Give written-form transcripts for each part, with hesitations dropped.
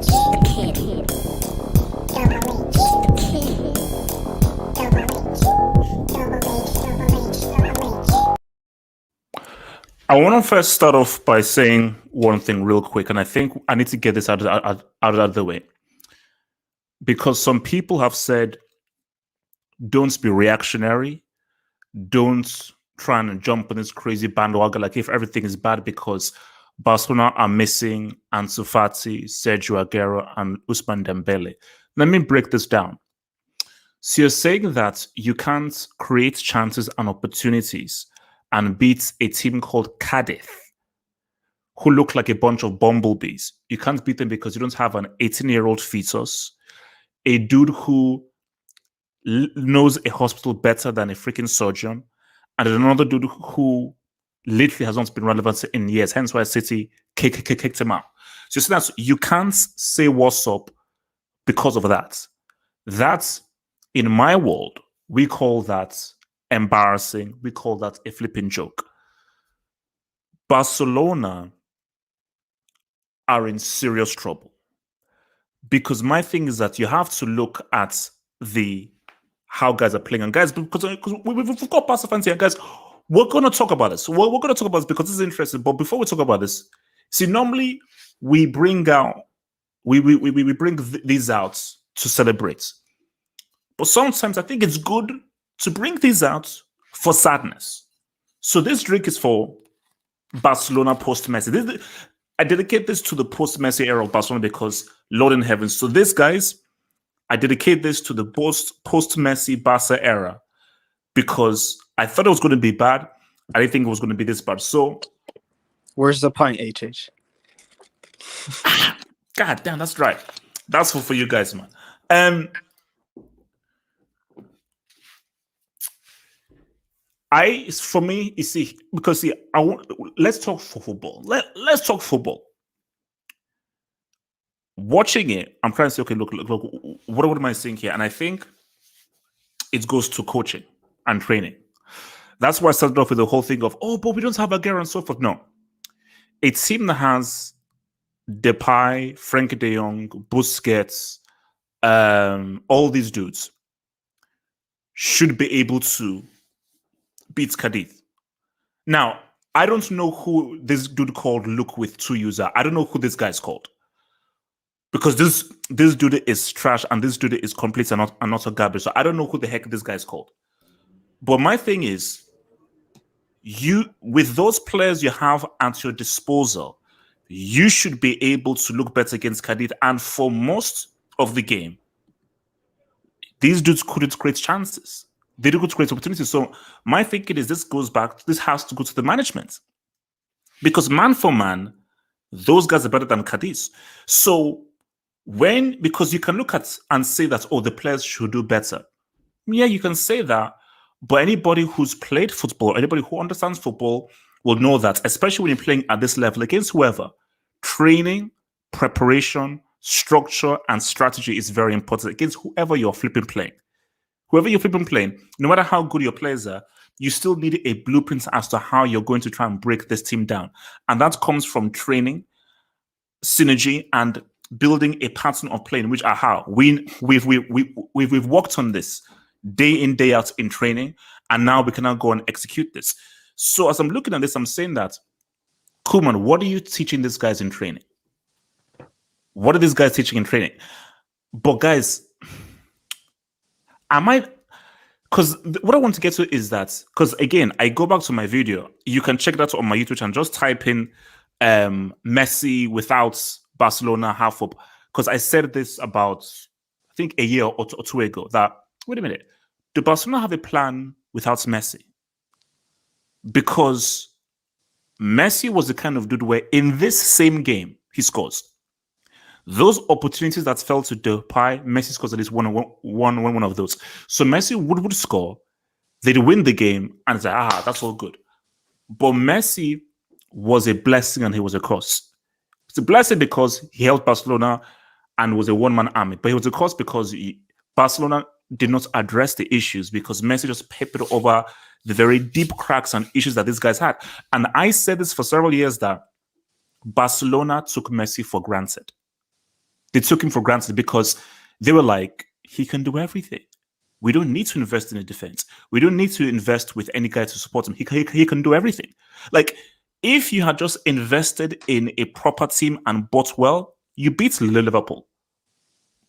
I want to first start off by saying one thing real quick, and I think I need to get this out of the way. Because some people have said, don't be reactionary, don't try and jump on this crazy bandwagon like if everything is bad because Barcelona are missing Ansu Fati, Sergio Aguero, and Ousmane Dembele. Let me break this down. So you're saying that you can't create chances and opportunities and beat a team called Cadiz, who look like a bunch of bumblebees. You can't beat them because you don't have an 18-year-old fetus, a dude who knows a hospital better than a freaking surgeon, and another dude who literally has not been relevant in years, hence why City kicked him out. So that's, you can't say what's up because of that. That's, in my world, we call that embarrassing. We call that a flipping joke. Barcelona are in serious trouble. Because my thing is that you have to look at how guys are playing. And guys, because we've got Barca fans here, guys, we're going to talk about this. We're going to talk about this because this is interesting. But before we talk about this, see, normally we bring these out to celebrate. But sometimes I think it's good to bring these out for sadness. So this drink is for Barcelona post-Messi. I dedicate this to the post-Messi era of Barcelona because, Lord in heaven. So this, guys, I dedicate this to the post-Messi Barca era because I thought it was going to be bad. I didn't think it was going to be this bad. So, where's the pint, HH? God damn, that's right. That's for you guys, man. For me, you see, because see, let's talk for football. Let's talk football. Watching it, I'm trying to say, okay, look, what am I saying here? And I think it goes to coaching and training. That's why I started off with the whole thing of, but we don't have Aguero and so forth. No. A team that has Depay, Frenkie de Jong, Busquets, all these dudes should be able to beat Cadiz. Now, I don't know who this dude called Look with two user. I don't know who this guy's called. Because this dude is trash and this dude is complete and not a garbage. So I don't know who the heck this guy's called. But my thing is, with those players you have at your disposal, you should be able to look better against Cadiz. And for most of the game, these dudes couldn't create chances. They didn't create opportunities. So my thinking is this has to go to the management. Because man for man, those guys are better than Cadiz. So because you can look at and say that, the players should do better. Yeah, you can say that. But anybody who's played football, anybody who understands football will know that, especially when you're playing at this level against whoever, training, preparation, structure, and strategy is very important against whoever you're flipping playing. Whoever you're flipping playing, no matter how good your players are, you still need a blueprint as to how you're going to try and break this team down. And that comes from training, synergy, and building a pattern of playing, which are how we've worked on this day in, day out in training, and now we can now go and execute this. So as I'm looking at this, I'm saying that, Koeman, what are you teaching these guys in training? What are these guys teaching in training? But guys, because what I want to get to is that, because again, I go back to my video. You can check that on my YouTube channel. Just type in Messi without Barcelona half up. Because I said this about, I think, a year or two ago, that, wait a minute, do Barcelona have a plan without Messi? Because Messi was the kind of dude where in this same game, he scores. Those opportunities that fell to Depay, Messi scores at least one of those. So Messi would score, they'd win the game, and it's like, that's all good. But Messi was a blessing and he was a curse. It's a blessing because he helped Barcelona and was a one-man army. But he was a curse because Barcelona did not address the issues because Messi just papered over the very deep cracks and issues that these guys had. And I said this for several years that Barcelona took Messi for granted. They took him for granted because they were like, he can do everything. We don't need to invest in a defense. We don't need to invest with any guy to support him. He can do everything. Like, if you had just invested in a proper team and bought well, you beat Liverpool.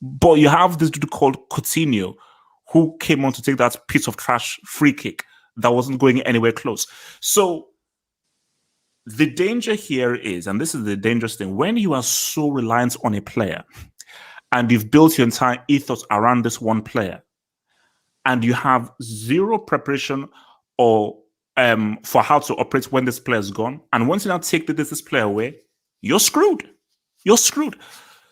But you have this dude called Coutinho who came on to take that piece of trash free kick that wasn't going anywhere close. So the danger here is, and this is the dangerous thing, when you are so reliant on a player and you've built your entire ethos around this one player, and you have zero preparation or for how to operate when this player is gone, and once you now take this player away, you're screwed. You're screwed.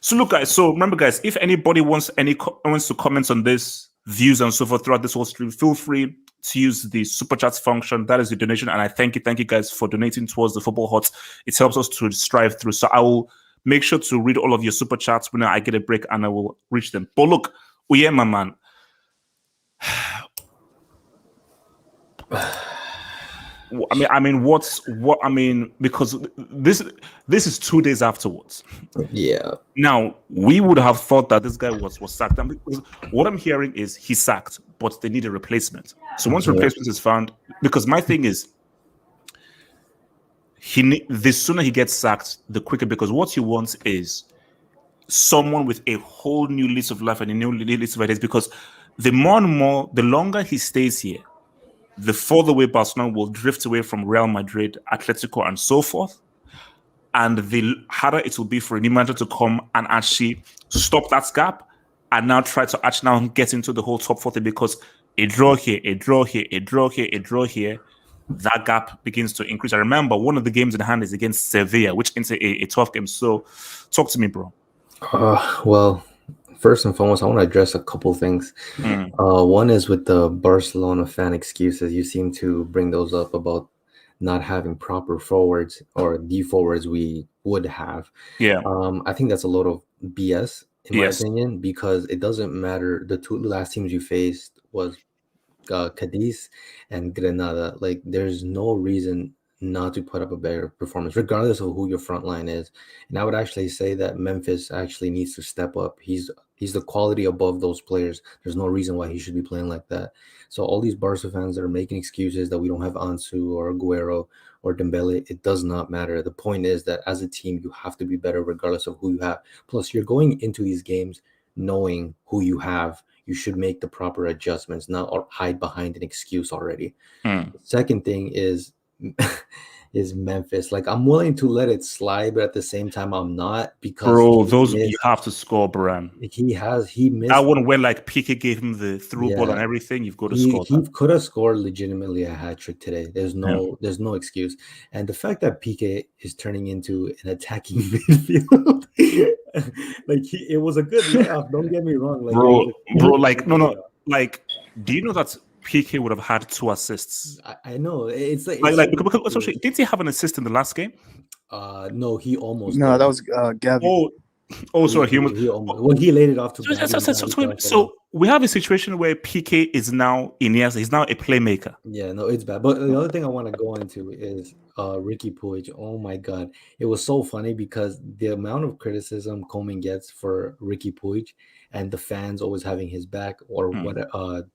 So look, guys. So remember, guys, if anybody wants to comment on this, views and so forth throughout this whole stream, feel free to use the super chats function. That is the donation, and I thank you guys for donating towards the Football Hot. It helps us to strive through. So I will make sure to read all of your super chats when I get a break, and I will reach them. But look, my man. Because this is 2 days afterwards. Yeah. Now we would have thought that this guy was sacked. What I'm hearing is he's sacked, but they need a replacement. So once replacement is found, because my thing is, the sooner he gets sacked, the quicker. Because what he wants is someone with a whole new lease of life and a new lease of ideas. Because the longer he stays here, the further away Barcelona will drift away from Real Madrid, Atletico, and so forth. And the harder it will be for a new manager to come and actually stop that gap and now try to actually now get into the whole top 40, because a draw here, a draw here, a draw here, a draw here, that gap begins to increase. I remember one of the games in hand is against Sevilla, which is a tough game. So talk to me, bro. Well, first and foremost, I want to address a couple things. One is with the Barcelona fan excuses. You seem to bring those up about not having proper forwards or the forwards we would have. Yeah. I think that's a lot of BS in my opinion, because it doesn't matter. The two last teams you faced was Cadiz and Granada. Like, there's no reason not to put up a better performance, regardless of who your front line is. And I would actually say that Memphis actually needs to step up. He's the quality above those players. There's no reason why he should be playing like that. So all these Barca fans that are making excuses that we don't have Ansu or Aguero or Dembele, it does not matter. The point is that as a team, you have to be better regardless of who you have. Plus, you're going into these games knowing who you have. You should make the proper adjustments, not hide behind an excuse already. The second thing is Memphis. Like, I'm willing to let it slide, but at the same time, I'm not, because you have to score, Baran. He missed that one where like Piqué gave him the through ball and everything. You've got to score. He could have scored legitimately a hat trick today. There's no excuse. And the fact that Piqué is turning into an attacking midfield, like it was a good layoff. Don't get me wrong, like, do you know that Piqué would have had 2 assists? I know it's because did he have an assist in the last game? No, he almost. No, that was Gabby. Sorry, he almost. When he laid it off to so we have a situation where Piqué is now Iniesta. He's now a playmaker. Yeah, no, it's bad. But the other thing I want to go into is Ricky Puig. Oh my God, it was so funny because the amount of criticism Koeman gets for Ricky Puig and the fans always having his back or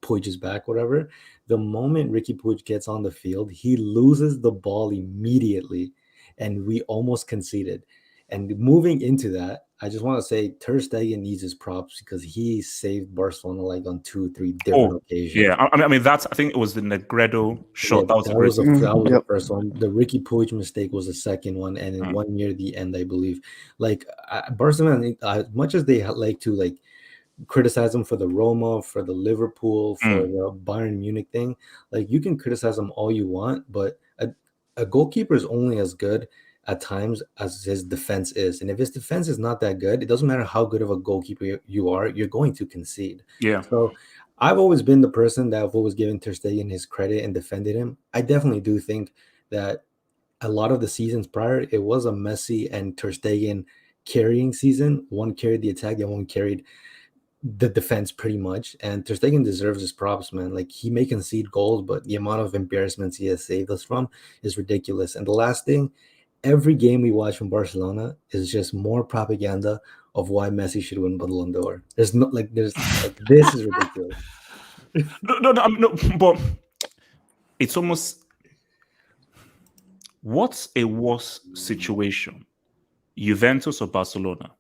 Puig's back, whatever. The moment Ricky Puig gets on the field, he loses the ball immediately, and we almost conceded. And moving into that, I just want to say Ter Stegen needs his props because he saved Barcelona like on 2-3 different occasions. Yeah, I think it was the Negredo shot. That was the first one. The Ricky Puig mistake was the second one, and in 1 year the end, I believe. Like, Barcelona, as much as they like to like criticize them for the Roma, for the Liverpool, for the Bayern Munich thing, like, you can criticize them all you want, but a goalkeeper is only as good at times as his defense is. And if his defense is not that good, it doesn't matter how good of a goalkeeper you are, you're going to concede. Yeah. So I've always been the person that I've always given Ter Stegen his credit and defended him. I definitely do think that a lot of the seasons prior, it was a Messi and Ter Stegen carrying season. One carried the attack, and one carried the defense pretty much. And Ter Stegen deserves his props, man. Like, he may concede goals, but the amount of embarrassments he has saved us from is ridiculous. And the last thing, every game we watch from Barcelona is just more propaganda, of why Messi should win Ballon d'Or. There's this is ridiculous. No, but it's almost, what's a worse situation, Juventus or Barcelona?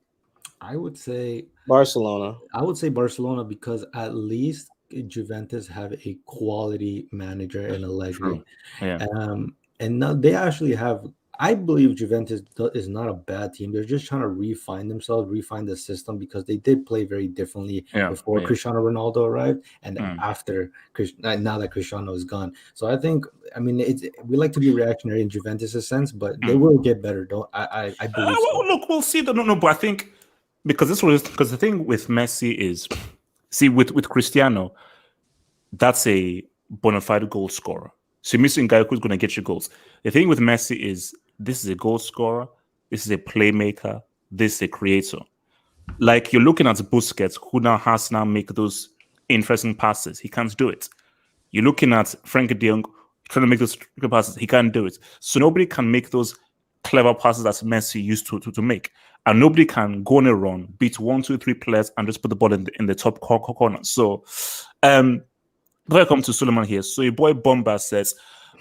I would say Barcelona. Barcelona, because at least Juventus have a quality manager in Allegri. Yeah. And now they actually have. I believe Juventus is not a bad team. They're just trying to refine themselves, refine the system, because they did play very differently before Cristiano Ronaldo arrived and after now that Cristiano is gone. So I think, I mean, we like to be reactionary in Juventus' sense, but they will get better. I believe so. Look, we'll see. No, but I think because the thing with Messi is, see, with Cristiano, that's a bona fide goal scorer. So you're missing a guy who's going to get you goals. The thing with Messi is, this is a goal scorer, this is a playmaker, this is a creator. Like, you're looking at Busquets, who now has to make those interesting passes. He can't do it. You're looking at Frenkie de Jong trying to make those passes. He can't do it. So nobody can make those clever passes that Messi used to make. And nobody can go on a run, beat 1, 2, 3 players and just put the ball in the top corner. So, welcome to Suleiman here. So your boy Bomba says,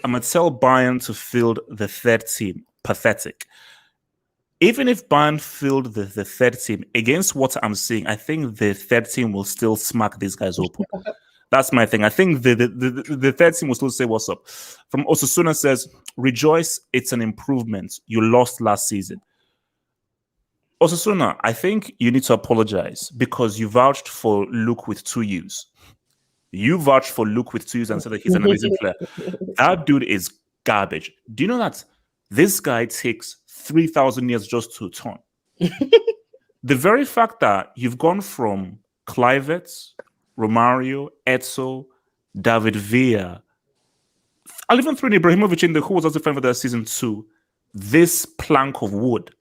I'm going to tell Bayern to field the third team. Pathetic. Even if Bayern field the third team, against what I'm seeing, I think the third team will still smack these guys open. That's my thing. I think the third team will still say what's up. From Osasuna says, rejoice, it's an improvement. You lost last season. Osasuna, I think you need to apologize because you vouched for Luke with 2 U's. You vouched for Luke with 2 U's and said that he's an amazing player. That dude is garbage. Do you know that this guy takes 3,000 years just to turn? The very fact that you've gone from Kluivert, Romario, Etso, David Villa, I'll even throw in Ibrahimovic in the who was also fan for that season 2. This plank of wood.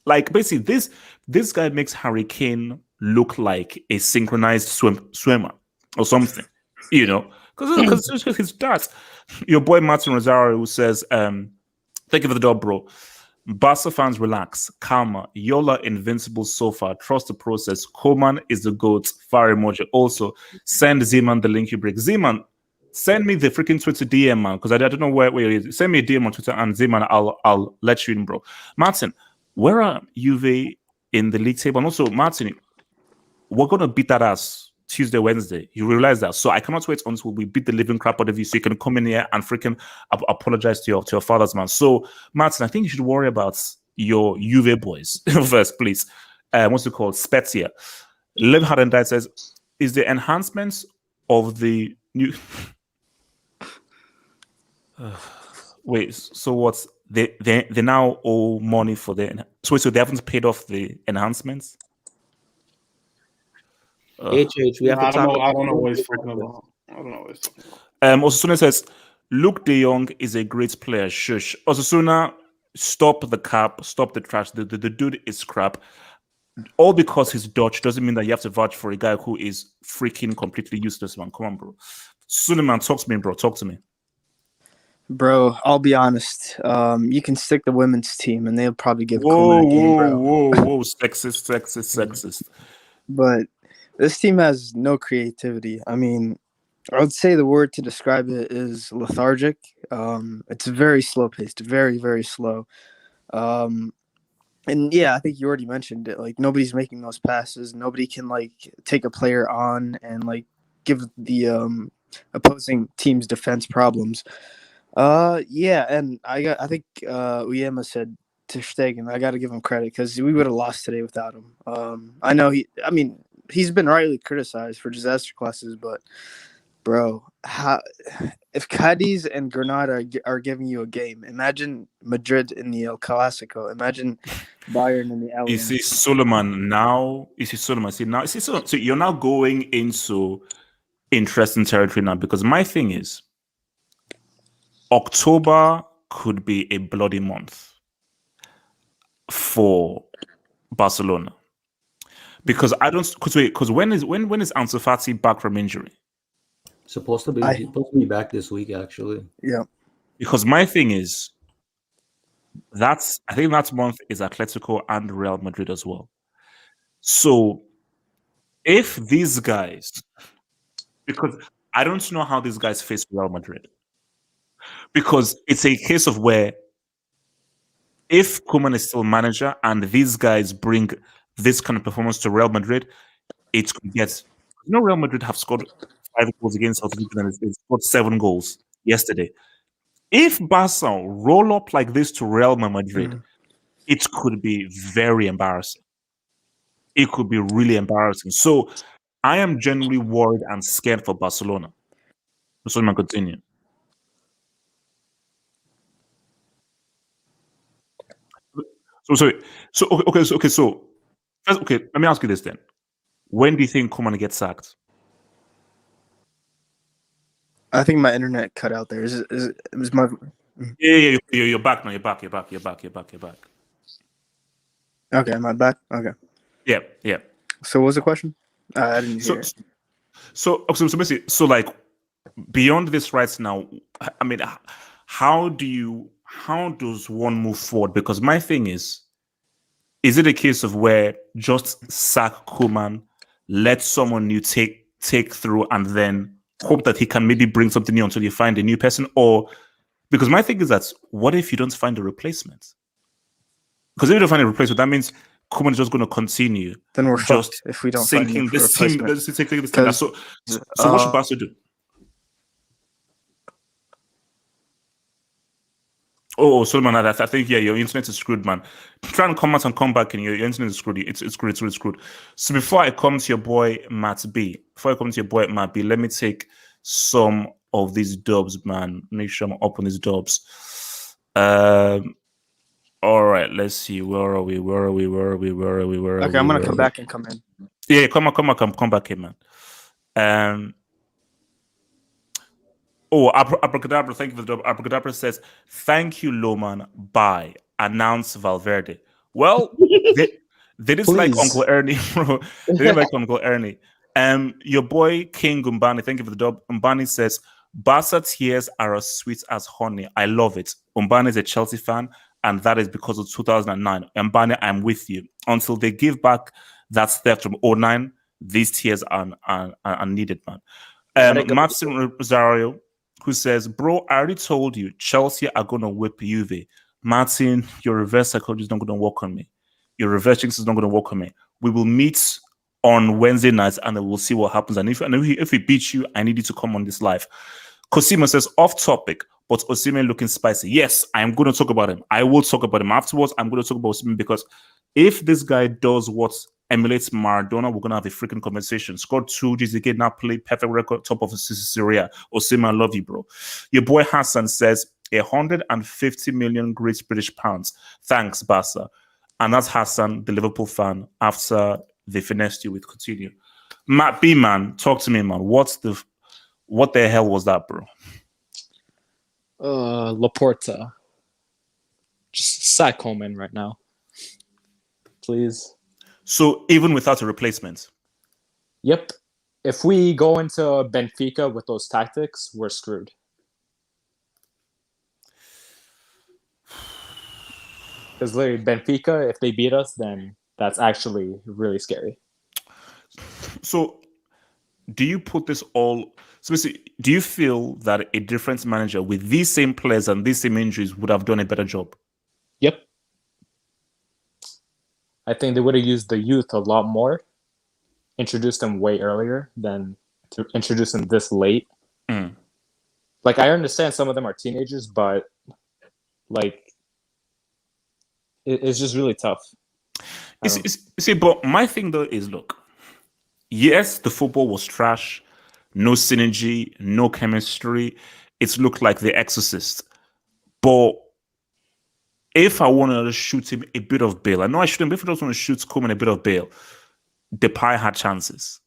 Like, basically, this guy makes Harry Kane look like a synchronized swimmer or something, you know, because his stats. Your boy Martin Rosario, who says, thank you for the dub, bro. Barca fans, relax. Karma. Yola invincible so far. Trust the process. Koeman is the GOAT. Fire emoji. Also, send Zeman the link you break. Zeman, send me the freaking Twitter DM, man, because I don't know where it is. Send me a DM on Twitter, and Zeman, I'll let you in, bro. Martin, where are Juve in the league table? And also, Martin, we're going to beat that ass Tuesday, Wednesday. You realize that. So I cannot wait until we beat the living crap out of you so you can come in here and freaking apologize to your fathers, man. So, Martin, I think you should worry about your Juve boys first, please. What's it called? Spezia. Liv Harendai says, is the enhancements of the new... Wait, so what's... They now owe money for the... So they haven't paid off the enhancements? HH, we have to talk about... I don't know what he's talking about. I don't know what he's talking about. Osasuna says, Luke de Jong is a great player. Shush. Osasuna, stop the cap, stop the trash. The dude is crap. All because he's Dutch doesn't mean that you have to vouch for a guy who is freaking completely useless, man. Come on, bro. Suleiman, talk to me, bro. Talk to me. Bro, I'll be honest. You can stick the women's team, and they'll probably give Koeman a game, bro. Whoa. Sexist. But this team has no creativity. I mean, I would say the word to describe it is lethargic. It's very slow-paced, very, very slow. And yeah, I think you already mentioned it. Like, nobody's making those passes. Nobody can, like, take a player on and, like, give the opposing team's defense problems. Yeah, and I think Uyema said Ter Stegen. I got to give him credit because we would have lost today without him. I know he's been rightly criticized for disaster classes, but bro, if Cadiz and Granada are giving you a game, imagine Madrid in the El Clasico. Imagine Bayern in the Allianz. You see Suleiman now. So you're now going into interesting territory now, because my thing is, October could be a bloody month for Barcelona, because when is Ansu Fati back from injury? Supposed to be back this week, actually. Yeah. Because my thing is, I think that month is Atletico and Real Madrid as well. So if these guys, because I don't know how these guys face Real Madrid, because it's a case of where if Koeman is still manager and these guys bring this kind of performance to Real Madrid, it could get. Real Madrid have scored 5 goals against Southampton and they scored 7 goals yesterday. If Barca roll up like this to Real Madrid, it could be very embarrassing. It could be really embarrassing. So I am genuinely worried and scared for Barcelona. So I'm going to continue. So first, let me ask you this then. When do you think Koeman gets sacked? I think my internet cut out there. Is my Yeah, you're back now. You're back. Okay, am I back? Okay. Yeah. So what was the question? I didn't hear it. So basically, like beyond this right now, I mean, how does one move forward? Because my thing is it a case of where just sack Koeman, let someone new take through, and then hope that he can maybe bring something new until you find a new person? Or because my thing is that what if you don't find a replacement? Because if you don't find a replacement, that means Koeman is just going to continue. Then we're just fucked if we don't sinking find a this team. replacement. So what should Barca do? Oh, Solomon, I think your internet is screwed, man. Try and come out and come back, and your internet is screwed. It's screwed. It's really screwed. So before I come to your boy Matt B, let me take some of these dubs, man. Make sure I'm up on these dubs. All right, let's see. Where are we? Okay, I'm gonna come back and come in. Yeah, come back in, man. Abracadabra, thank you for the dub. Abracadabra says, "Thank you, Loman. Bye." Announce Valverde. Well, they just like Uncle Ernie, bro. They didn't like Uncle Ernie. Your boy King Umbani, thank you for the dub. Umbani says, "Barca tears are as sweet as honey. I love it." Umbani is a Chelsea fan, and that is because of 2009. Umbani, I'm with you. Until they give back that theft from 2009, these tears are needed, man. Martin Rosario, who says, "Bro, I already told you, Chelsea are going to whip Juve. Martin, your reverse psychology is not going to work on me. Your reverse jinx is not going to work on me. We will meet on Wednesday nights and then we'll see what happens. And if we beat you, I need you to come on this live." Cosima says, "Off topic, but Osimhen looking spicy." Yes, I'm going to talk about him. I will talk about him afterwards. I'm going to talk about Osimhen because if this guy does what emulates Maradona, we're going to have a freaking conversation. Scored 2 G's again, now play perfect record, top of the Serie. Osimhen, I love you, bro. Your boy Hassan says, 150 million Great British pounds. Thanks, Barca. And that's Hassan, the Liverpool fan, after they finessed you with Coutinho. Matt B, man, talk to me, man. What the hell was that, bro? Laporta. Just sack Coleman right now. Please. So even without a replacement? Yep. If we go into Benfica with those tactics, we're screwed. Because literally, Benfica, if they beat us, then that's actually really scary. So do you put this all... So basically, do you feel that a different manager with these same players and these same injuries would have done a better job? Yep. I think they would have used the youth a lot more, introduced them way earlier than to introduce them this late. Like, I understand some of them are teenagers, but like, it's just really tough. See, but my thing though is, look, yes, the football was trash, no synergy, no chemistry. It looked like The Exorcist. But if I wanted to shoot him a bit of bail, I know I shouldn't, but if I just want to shoot Koeman a bit of bail, Depay had chances.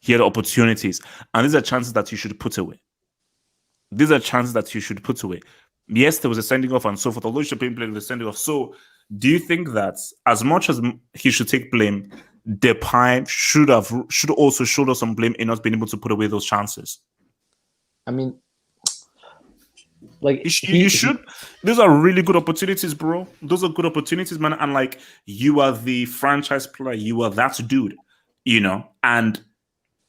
He had opportunities. And these are chances that you should put away. Yes, there was a sending off and so forth, although he should be playing the sending off. So do you think that as much as he should take blame, Depay should also shoulder some blame in not being able to put away those chances? I mean, Like you should. Those are really good opportunities, bro. Those are good opportunities, man. And like, you are the franchise player. You are that dude, And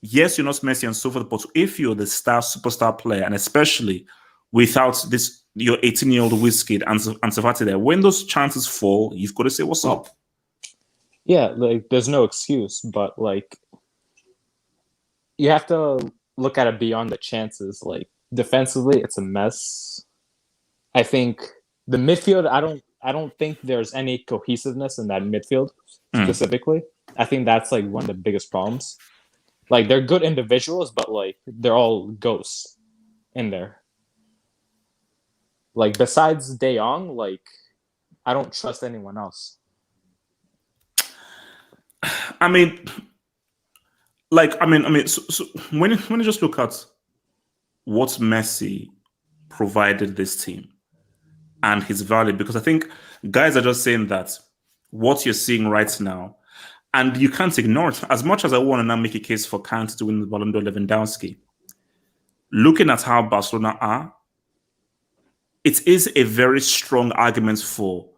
yes, you're not Messi and so forth. But if you're the superstar player, and especially without this, your 18-year-old Wizkid and Savati there, when those chances fall, you've got to say, "What's up?" Yeah, like there's no excuse, but like you have to look at it beyond the chances. Like defensively, it's a mess. I think the midfield, I don't think there's any cohesiveness in that midfield specifically. I think that's like one of the biggest problems. Like they're good individuals, but like they're all ghosts in there. Like besides De Jong, like I don't trust anyone else. I mean, so when you just look at what Messi provided this team and his value, because I think guys are just saying that what you're seeing right now, and you can't ignore it. As much as I want to now make a case for Kant to win the Ballon d'Or, Lewandowski, looking at how Barcelona are, it is a very strong argument for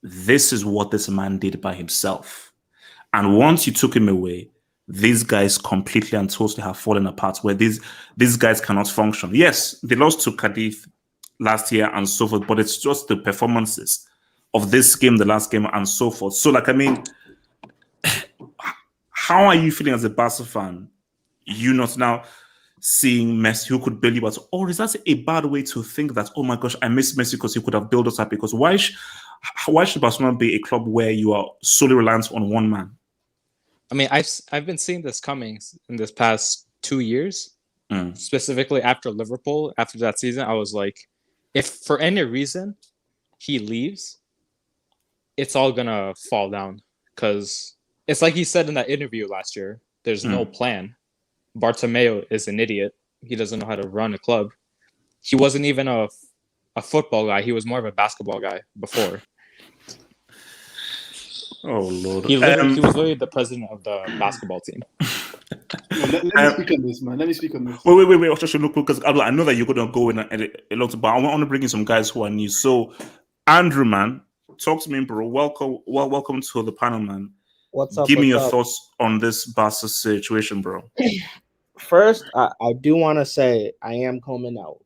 this is what this man did by himself. And once you took him away, these guys completely and totally have fallen apart, where these guys cannot function. Yes, they lost to Cadiz last year and so forth, but it's just the performances of this game, the last game, and so forth. So, like, I mean, how are you feeling as a Barca fan? You not now seeing Messi, who could bail you out, or is that a bad way to think that, oh my gosh, I miss Messi because he could have built us up? Because why should Barcelona be a club where you are solely reliant on one man? I mean, I've been seeing this coming in this past 2 years, specifically after Liverpool. After that season, I was like, if for any reason he leaves, it's all gonna fall down, because it's like he said in that interview last year. There's no plan. Bartomeu is an idiot. He doesn't know how to run a club. He wasn't even a football guy. He was more of a basketball guy before. Oh Lord! He was literally the president of the basketball team. Let me speak on this, man. Let me speak on this. Wait. Just look, because I know that you're gonna go in a lot, but I want to bring in some guys who are new. So, Andrew, man, talk to me, bro. Welcome to the panel, man. What's up? Give me your thoughts on this Barca situation, bro. First, I do want to say I am coming out,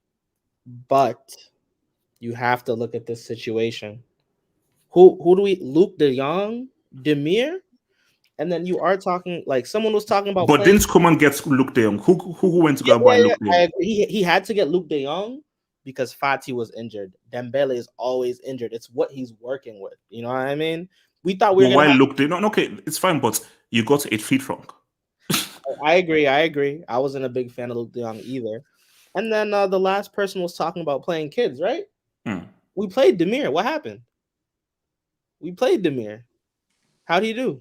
but you have to look at this situation. Who do we? Luke De Jong, Demir, and then you are talking like someone was talking about. But didn't Koeman get Luke De Jong? Who went to go buy Luke De Jong? I agree. He had to get Luke De Jong because Fati was injured. Dembele is always injured. It's what he's working with. You know what I mean? We thought we were. Why Luke De Jong? Okay, it's fine, but you got it feet wrong. I agree. I wasn't a big fan of Luke De Jong either. And then the last person was talking about playing kids, right? We played Demir. What happened? We played Demir. How do you do?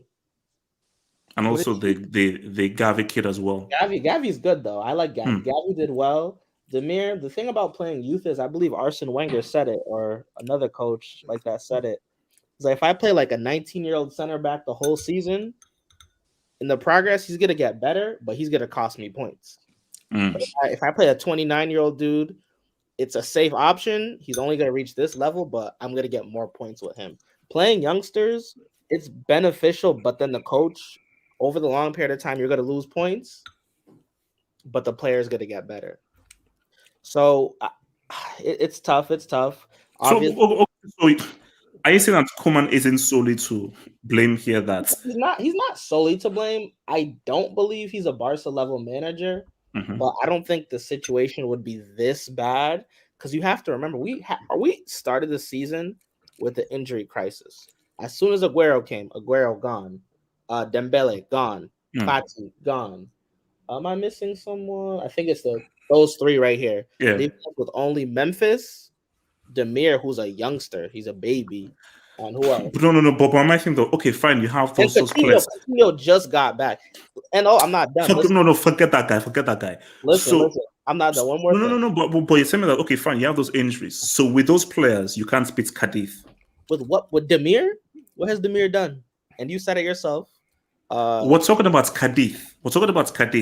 And also the Gavi kid as well. Gavi's good though. I like Gavi. Gavi did well. Demir, the thing about playing youth is I believe Arsene Wenger said it, or another coach like that said it. It's like if I play like a 19-year-old center back the whole season, in the progress, he's gonna get better, but he's gonna cost me points. But if I play a 29-year-old dude, it's a safe option. He's only gonna reach this level, but I'm gonna get more points with him. Playing youngsters, it's beneficial, but then the coach, over the long period of time, you're going to lose points, but the player is going to get better. So it's tough. It's tough. So are you saying that Koeman isn't solely to blame here? That he's not solely to blame. I don't believe he's a Barca level manager, but I don't think the situation would be this bad, because you have to remember we started the season with the injury crisis. As soon as Aguero came, Aguero gone. Dembele gone. Fati gone. Am I missing someone? I think it's those three right here. Yeah. Leave us with only Memphis, Demir, who's a youngster. He's a baby. And who else? No. But I might think though, okay, fine, you have those players. Coutinho just got back. And I'm not done. Forget that guy. Listen. I'm not done. One more thing. No. But you're saying that, okay, fine, you have those injuries. So with those players, you can't beat Cadiz. With what? With Demir? What has Demir done? And you said it yourself. We're talking about Cadiz.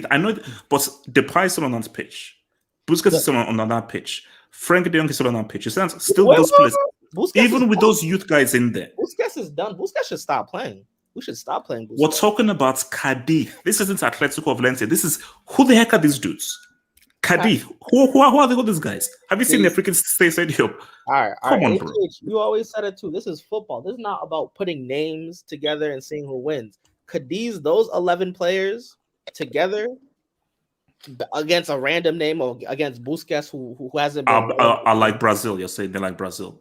I know, but the price is on that pitch. Busquets is on that pitch. Frank de Jong is still on our pitch. You see that? Still those players. Even with those youth guys in there. Busquets is done. Busquets should stop playing. We should stop playing Busquets. We're talking about Cadiz. This isn't Atletico Valencia. This is, who the heck are these dudes? Cadiz. Who are these guys? Have you seen the freaking stadium? All right. Come on, bro. You always said it too. This is football. This is not about putting names together and seeing who wins. Cadiz, those 11 players together against a random name or against Busquets who hasn't been. I like Brazil. You're saying they like Brazil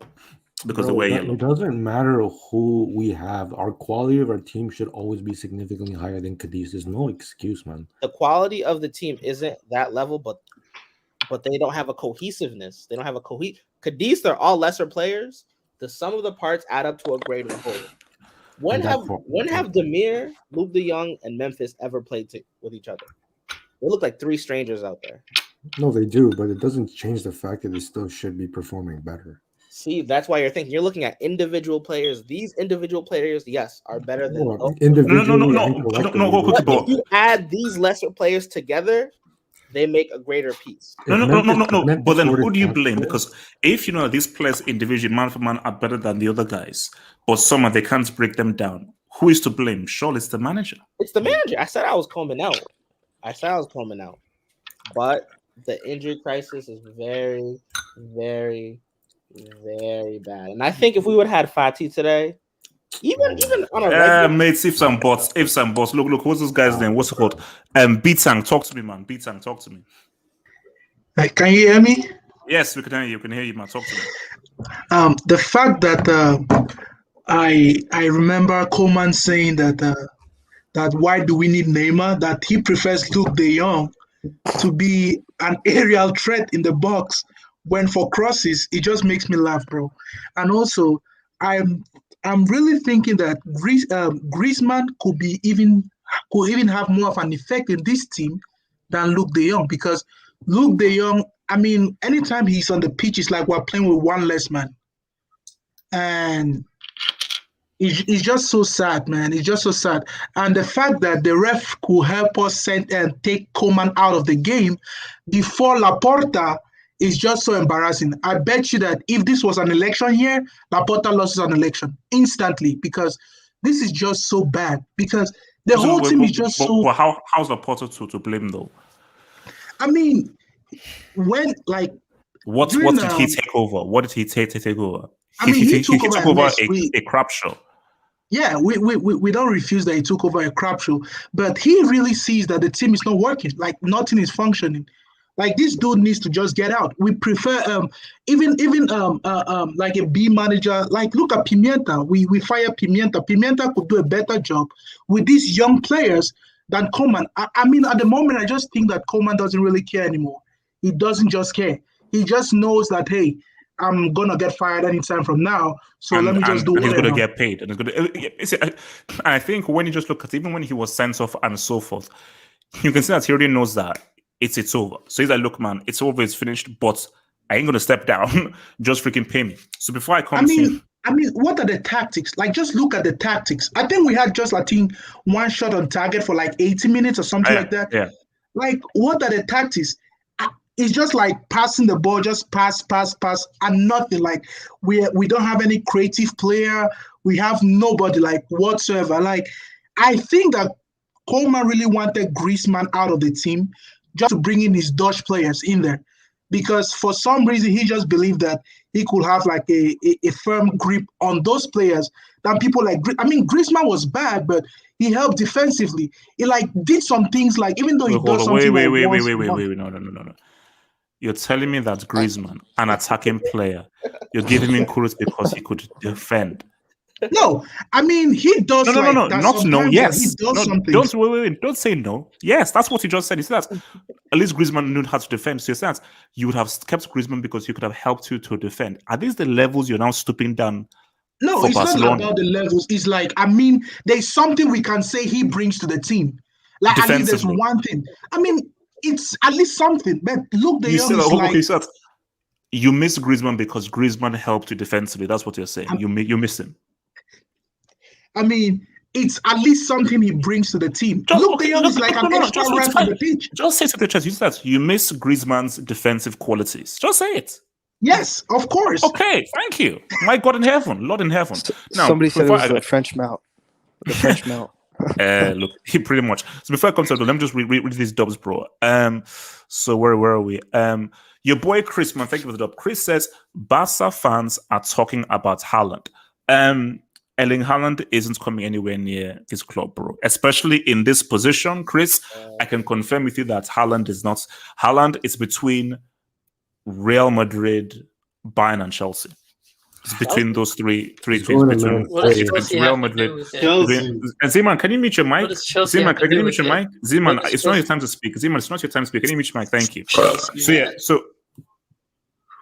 because they wear yellow. It doesn't matter who we have. Our quality of our team should always be significantly higher than Cadiz. There's no excuse, man. The quality of the team isn't that level, but they don't have a cohesiveness. They don't have a Cadiz, they're all lesser players. The sum of the parts add up to a greater whole. When have Demir, Luke de Jong, and Memphis ever played with each other? They look like three strangers out there. No, they do, but it doesn't change the fact that they still should be performing better. See, that's why you're thinking. You're looking at individual players. These individual players, yes, are better than individually. No. If you add these lesser players together, they make a greater piece. No. But then who do you blame? Because if you know these players individually, man for man, are better than the other guys, but somehow they can't break them down, who is to blame? Surely it's the manager. It's the manager. I said I was coming out. But the injury crisis is very, very, very bad. And I think if we would have had Fati today, even on a regular... Mate, if some bots. Look, what's this guy's name? What's it called? B-Tang, talk to me, man. B-Tang, talk to me. Can you hear me? Yes, we can hear you. We can hear you, man. Talk to me. The fact that I remember Coleman saying that why do we need Neymar? That he prefers Luke de Jong to be an aerial threat in the box when for crosses, it just makes me laugh, bro. And also, I'm really thinking that Griezmann could even have more of an effect in this team than Luke de Jong, because Luke de Jong, I mean, anytime he's on the pitch, it's like we're playing with one less man. And it's just so sad, man. It's just so sad. And the fact that the ref could help us take Coman out of the game before Laporta is just so embarrassing. I bet you that if this was an election here, Laporta loses an election instantly, because this is just so bad. Because the whole team is just so... But how's Laporta to blame, though? I mean, when, like... What did he take over? What did he take over? He took over a crap show. Yeah, we don't refuse that he took over a crap show, but he really sees that the team is not working, like nothing is functioning. Like, this dude needs to just get out. We prefer even like a B manager. Like, look at Pimienta. We fire Pimienta. Pimienta could do a better job with these young players than Coman. I mean, at the moment, I just think that Coman doesn't really care anymore. He doesn't just care. He just knows that, hey, I'm gonna get fired anytime from now, so let me just do it. He's gonna get paid, and I think when you just look at even when he was sent off and so forth, you can see that he already knows that it's over. So he's like, "Look, man, it's over, it's finished, but I ain't gonna step down. Just freaking pay me." So before I come, I mean, what are the tactics? Like, just look at the tactics. I think we had just, I think, one shot on target for like 80 minutes or something like that. Yeah. Like, what are the tactics? It's just like passing the ball, just pass, and nothing. Like, we don't have any creative player. We have nobody, like, whatsoever. Like, I think that Coleman really wanted Griezmann out of the team just to bring in his Dutch players in there, because for some reason he just believed that he could have like a firm grip on those players than people like. I mean, Griezmann was bad, but he helped defensively. He like did some things, like, even though he does something. Wait, no. You're telling me that Griezmann, an attacking player, you're giving him kudos because he could defend? No, I mean, he does. Yes. He does something. Don't say no. Yes, that's what you just said. You said that at least Griezmann knew how to defend. So you said you would have kept Griezmann because he could have helped you to defend. Are these the levels you're now stooping down? No, it's Barcelona? Not about the levels. It's like, I mean, there's something we can say he brings to the team. Like, at least there's one thing. I mean, it's at least something. But look, you miss Griezmann because Griezmann helped you defensively. That's what you're saying. You miss him. I mean, it's at least something he brings to the team. Luke de Jong is like an extra rep on the pitch. Just say to the chest, you miss Griezmann's defensive qualities. Just say it. Yes, of course. Okay, thank you. My God in heaven, Lord in heaven. Now, Somebody said it was before the French mount. The French mount. look, pretty much. So before I come to it, let me just read these dubs, bro. So where are we? Your boy Chris, man, thank you for the dub. Chris says Barca fans are talking about Haaland. Erling Haaland isn't coming anywhere near his club, bro. Especially in this position, Chris. I can confirm with you that Haaland is not. Haaland is between Real Madrid, Bayern, and Chelsea. It's between those three teams. Between Real Madrid. Zeman, can you mute your mic? Zeman, can you mute your mic? Zeman, it's not your time to speak. Zeman, it's not your time to speak. Can you mute your mic? Thank you. So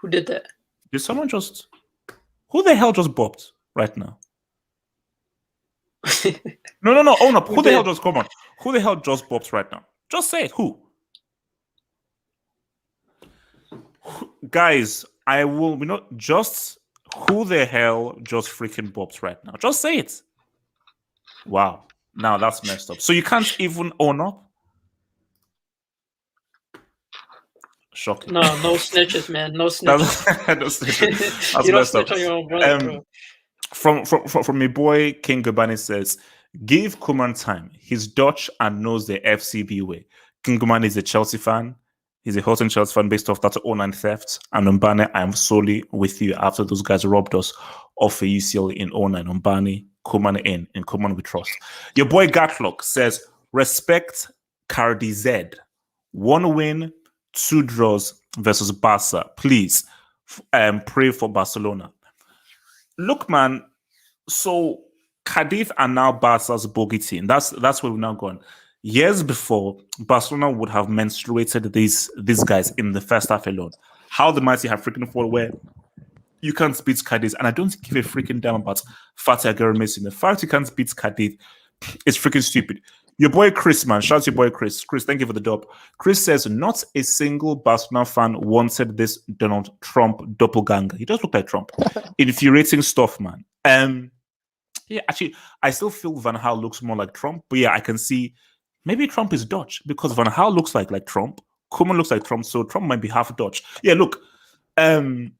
who did that? Did someone just? Who the hell just bopped right now? No. Own up. Who the hell just? Come on. Who the hell just bops right now? Just say it. Who? Guys, I will. We not just. Who the hell just freaking bops right now? Just say it. Wow. Now that's messed up. So you can't even own up? Shocking. No snitches, man. No snitches. No snitches. That's you don't messed up. snitch on your own brother, bro. From my boy King Gabani says, give Koeman time. He's Dutch and knows the FCB way. King Gabani is a Chelsea fan. He's a Houghton Chelsea fan based off that 09 theft. And Mbane, I am solely with you after those guys robbed us of a UCL in 09. Mbane, Koeman in, and Koeman we trust. Your boy Gatlock says, respect Cardi Z. 1 win, 2 draws versus Barca. Please pray for Barcelona. Look, man, so Cadiz are now Barca's bogey team. That's where we're now going. Years before, Barcelona would have menstruated these guys in the first half alone. How the mighty have freaking fought where you can't beat Cadiz, and I don't give a freaking damn about Fatih Aguero Messi. The fact you can't beat Cadiz is freaking stupid. Your boy Chris, man, shout out to your boy Chris. Chris, thank you for the dub. Chris says, not a single Barcelona fan wanted this Donald Trump doppelganger. He does look like Trump. Infuriating stuff, man. Yeah, actually, I still feel Van Gaal looks more like Trump, but yeah, I can see maybe Trump is Dutch because Van Gaal looks like Trump. Koeman looks like Trump, so Trump might be half Dutch. Yeah, look, to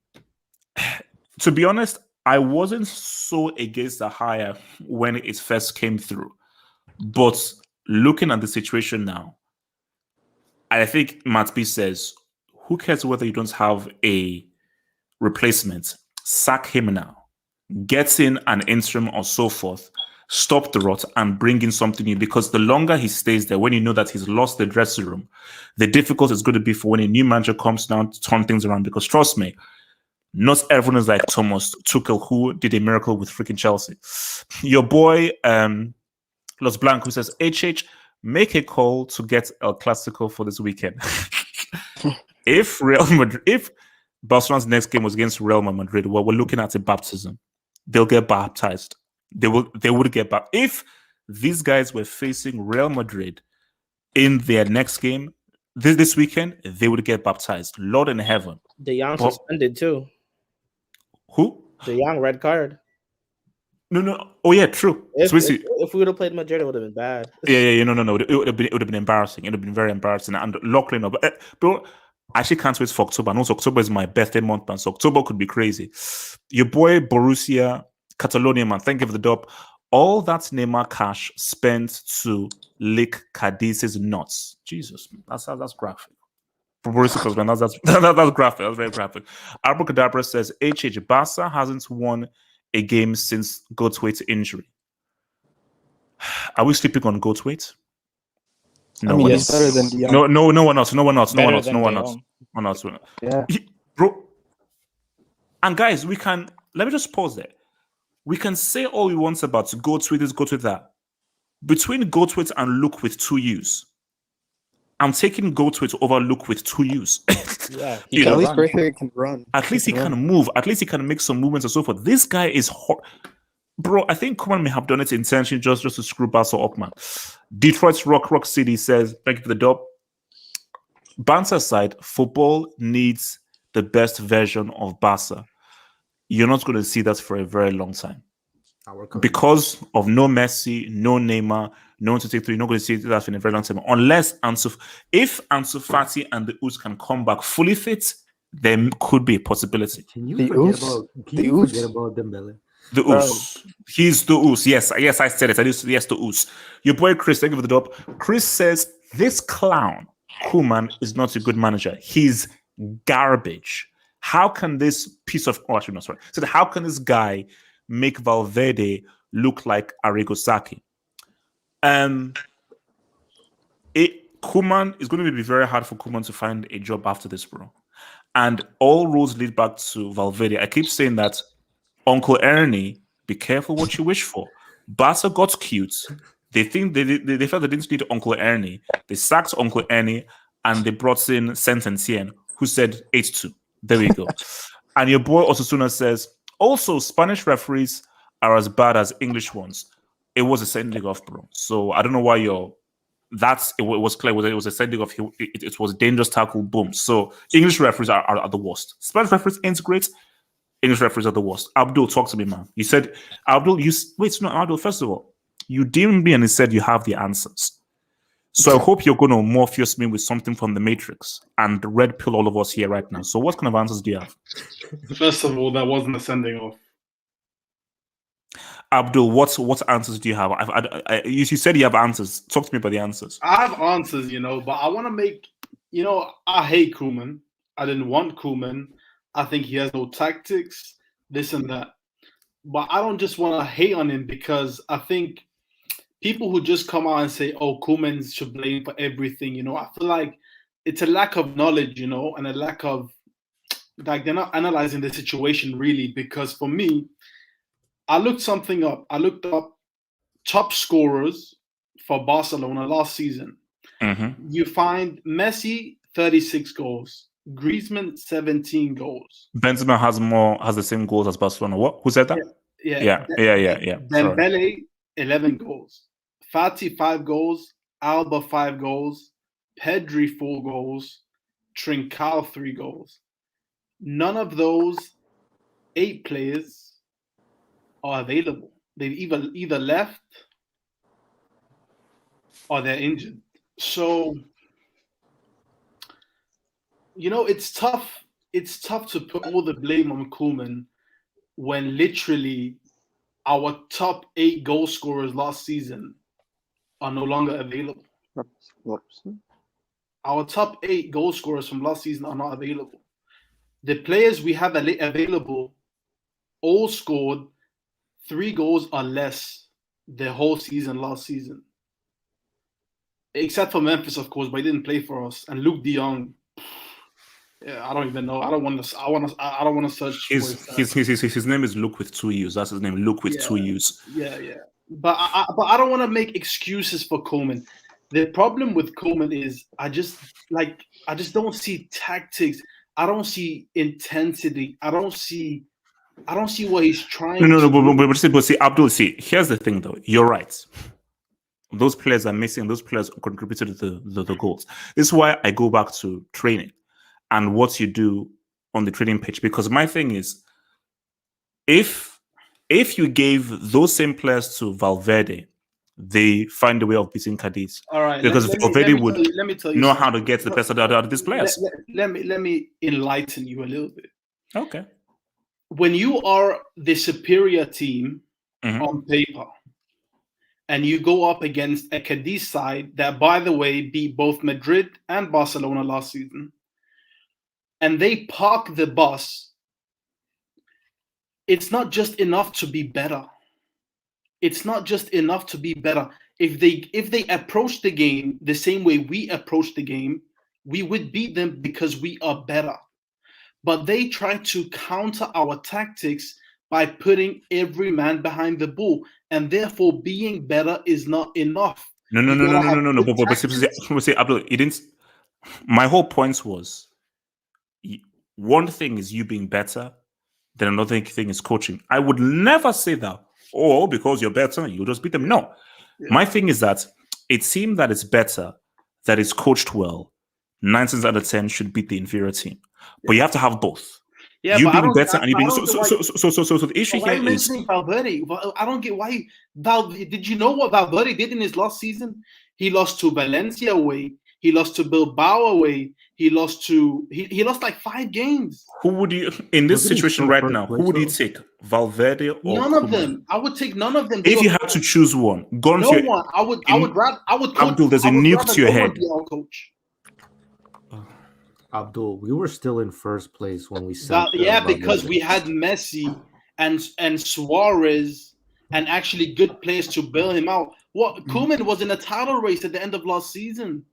be honest, I wasn't so against the hire when it first came through, but looking at the situation now, I think Matt B says, who cares whether you don't have a replacement? Sack him now. Get in an interim or so forth. Stop the rot and bring in something new, because the longer he stays there, when you know that he's lost the dressing room, the difficult is going to be for when a new manager comes down to turn things around. Because trust me, not everyone is like Thomas Tuchel, who did a miracle with freaking Chelsea. Your boy, Los Blancos says, HH, make a call to get El Clasico for this weekend. If Barcelona's next game was against Real Madrid, well, we're looking at a baptism. They'll get baptized. They would get baptized. If these guys were facing Real Madrid in their next game this weekend, they would get baptized. Lord in heaven. De Jong suspended too. Who? De Jong red card. No. Oh yeah, true. If we would have played Madrid, it would have been bad. Yeah. No. It would have been embarrassing. It would have been very embarrassing. And luckily, no. But I actually can't wait for October. And also, October is my birthday month, man. So October could be crazy. Your boy Borussia Catalonia, man. Thank you for the dub. All that Neymar cash spent to lick Cadiz's nuts. Jesus, that's graphic. For Borussia, man, that's graphic. That's very graphic. Abracadabra says, HH, Barca hasn't won a game since Goatwait's injury. Are we sleeping on Goatwait? No, I mean, he's better than De Jong. No one else. Yeah. Bro. And guys, let me just pause there. We can say all we want about Goatwait this, Goatwait that. Between Goatwait and Luke with 2 U's, I'm taking Goatwait over Luke with 2 U's. Yeah, at least Braithwaite can run. At least he can move. At least he can make some movements and so forth. This guy is hot. Bro, I think Koeman may have done it intentionally just to screw Barca up, man. Detroit's Rock City says, thank you for the dub. Banter aside, football needs the best version of Barca. You're not going to see that for a very long time. Because of no Messi, no Neymar, no one to take through, you're not going to see that for a very long time. Unless if Ansu Fati and the Us can come back fully fit, there could be a possibility. Can you The forget Oos? about? Can The you Oos? forget about Dembele? The Oos. He's the Oos. Yes, I said it. Yes, the Oos. Your boy Chris, thank you for the drop. Chris says this clown, Koeman, is not a good manager. He's garbage. How can this piece of So how can this guy make Valverde look like Arrigo Sacchi? Koeman is going to be very hard for Koeman to find a job after this, bro. And all roads lead back to Valverde. I keep saying that Uncle Ernie, be careful what you wish for. Barca got cute. They think they felt they didn't need Uncle Ernie. They sacked Uncle Ernie and they brought in Sentencien, who said 8-2. There we go. And your boy Osasuna says, also, Spanish referees are as bad as English ones. It was a sending off, bro. So I don't know why it was clear. It was a sending off. It was a dangerous tackle, boom. So English referees are the worst. Spanish referees ain't great. English referees are the worst. Abdul, talk to me, man. You said, Abdul, Abdul, first of all, you DM'd me and he said you have the answers. So I hope you're going to morpheus me with something from the Matrix and red pill all of us here right now. So what kind of answers do you have? First of all, that wasn't a sending off. Abdul, what answers do you have? You said you have answers. Talk to me about the answers. I have answers, but I want to make, I hate Koeman. I didn't want Koeman. I think he has no tactics, this and that. But I don't just want to hate on him because I think people who just come out and say, oh, Koeman should blame for everything, I feel like it's a lack of knowledge, and a lack of, like, they're not analyzing the situation really. Because for me, I looked something up. I looked up top scorers for Barcelona last season. Mm-hmm. You find Messi, 36 goals. Griezmann, 17 goals. Benzema has the same goals as Barcelona. What? Who said that? Yeah. Dembele, 11 goals. Fati, 5 goals. Alba, 5 goals. Pedri, 4 goals. Trincao, 3 goals. None of those 8 players are available. They've either left or they're injured. So, it's tough. It's tough to put all the blame on Koeman when literally our top 8 goal scorers last season are no longer available. Our top 8 goal scorers from last season are not available. The players we have available all scored 3 goals or less the whole season last season. Except for Memphis, of course, but he didn't play for us. And Luke de Jong, I don't even know. I don't want to search. His name is Luke with 2 U's. That's his name, Luke with 2 U's. Yeah. But I don't want to make excuses for Koeman. The problem with Koeman is I just don't see tactics. I don't see intensity. I don't see what he's trying to do. But see, Abdul, here's the thing though. You're right. Those players are missing. Those players contributed to the goals. This is why I go back to training and what you do on the training pitch. Because my thing is, if you gave those same players to Valverde, they find a way of beating Cadiz. All right, because Valverde would know how to get the best out of these players. Let me enlighten you a little bit. Okay. When you are the superior team on paper, and you go up against a Cadiz side that, by the way, beat both Madrid and Barcelona last season, and they park the bus, it's not just enough to be better. It's not just enough to be better. If they approach the game the same way we approach the game, we would beat them because we are better. But they try to counter our tactics by putting every man behind the ball, and therefore being better is not enough. No. But see, Abdul, you didn't. My whole point was, one thing is you being better, then another thing is coaching. I would never say that. Oh, because you're better, you just beat them. No. Yeah. My thing is that it seems that it's better, that it's coached well. 9 times out of 10 should beat the inferior team. But you have to have both. Yeah, you being better and you being so the issue here is Valverde. I don't get why Did you know what Valverde did in his last season? He lost to Valencia away. He lost to Bilbao away. He lost like 5 games. Who would you in this Wasn't he situation still right first now? place, Who would you though? take, Valverde or None of Koeman? them. I would take none of them. They If were you had to choose one, gone no to one. I would coach. Abdul, there's a I would nuke rather to your no one head. be our coach. Abdul, we were still in first place when we sent. Because Valverde. we had Messi and Suarez and actually good players to bail him out. Koeman was in a title race at the end of last season,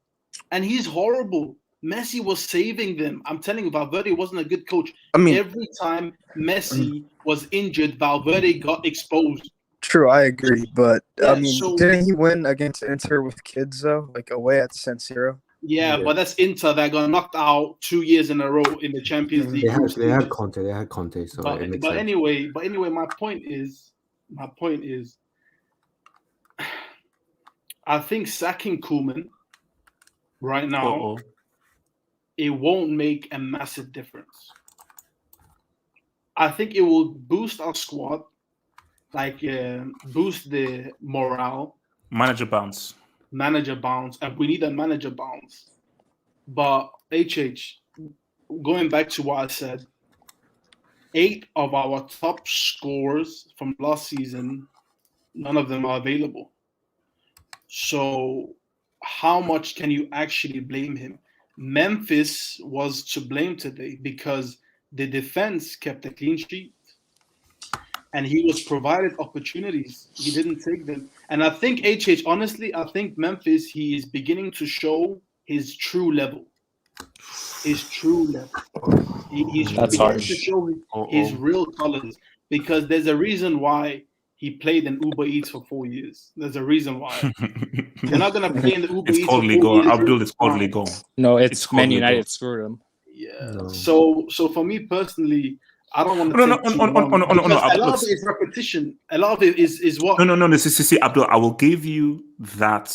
and he's horrible. Messi was saving them. I'm telling you, Valverde wasn't a good coach. I mean, every time Messi was injured, Valverde got exposed. True, I agree, but Yeah, I mean, didn't he win against Inter with kids though, like away at San Siro? Yeah, but that's Inter that got knocked out 2 years in a row in the Champions League. They had Conte. So it makes sense. Anyway, my point is, I think sacking Koeman right now, it won't make a massive difference. I think it will boost our squad, like boost the morale. Manager bounce, and we need a manager bounce. But going back to what I said, 8 of our top scorers from last season, none of them are available. So how much can you actually blame him? Memphis was to blame today because the defense kept a clean sheet. And he was provided opportunities. He didn't take them. And I think honestly, I think Memphis, he is beginning to show his true level. He's beginning to show his real colors. Because there's a reason why he played in Uber Eats for 4 years. There's a reason why. You're not going to play in the Uber Eats for 4 years. Abdul, it's called Liga. No, it's Man United screwed him. Yeah. No. So for me personally, I don't want to no. A lot of it is repetition. A lot of it is what. No. See, Abdul, I will give you that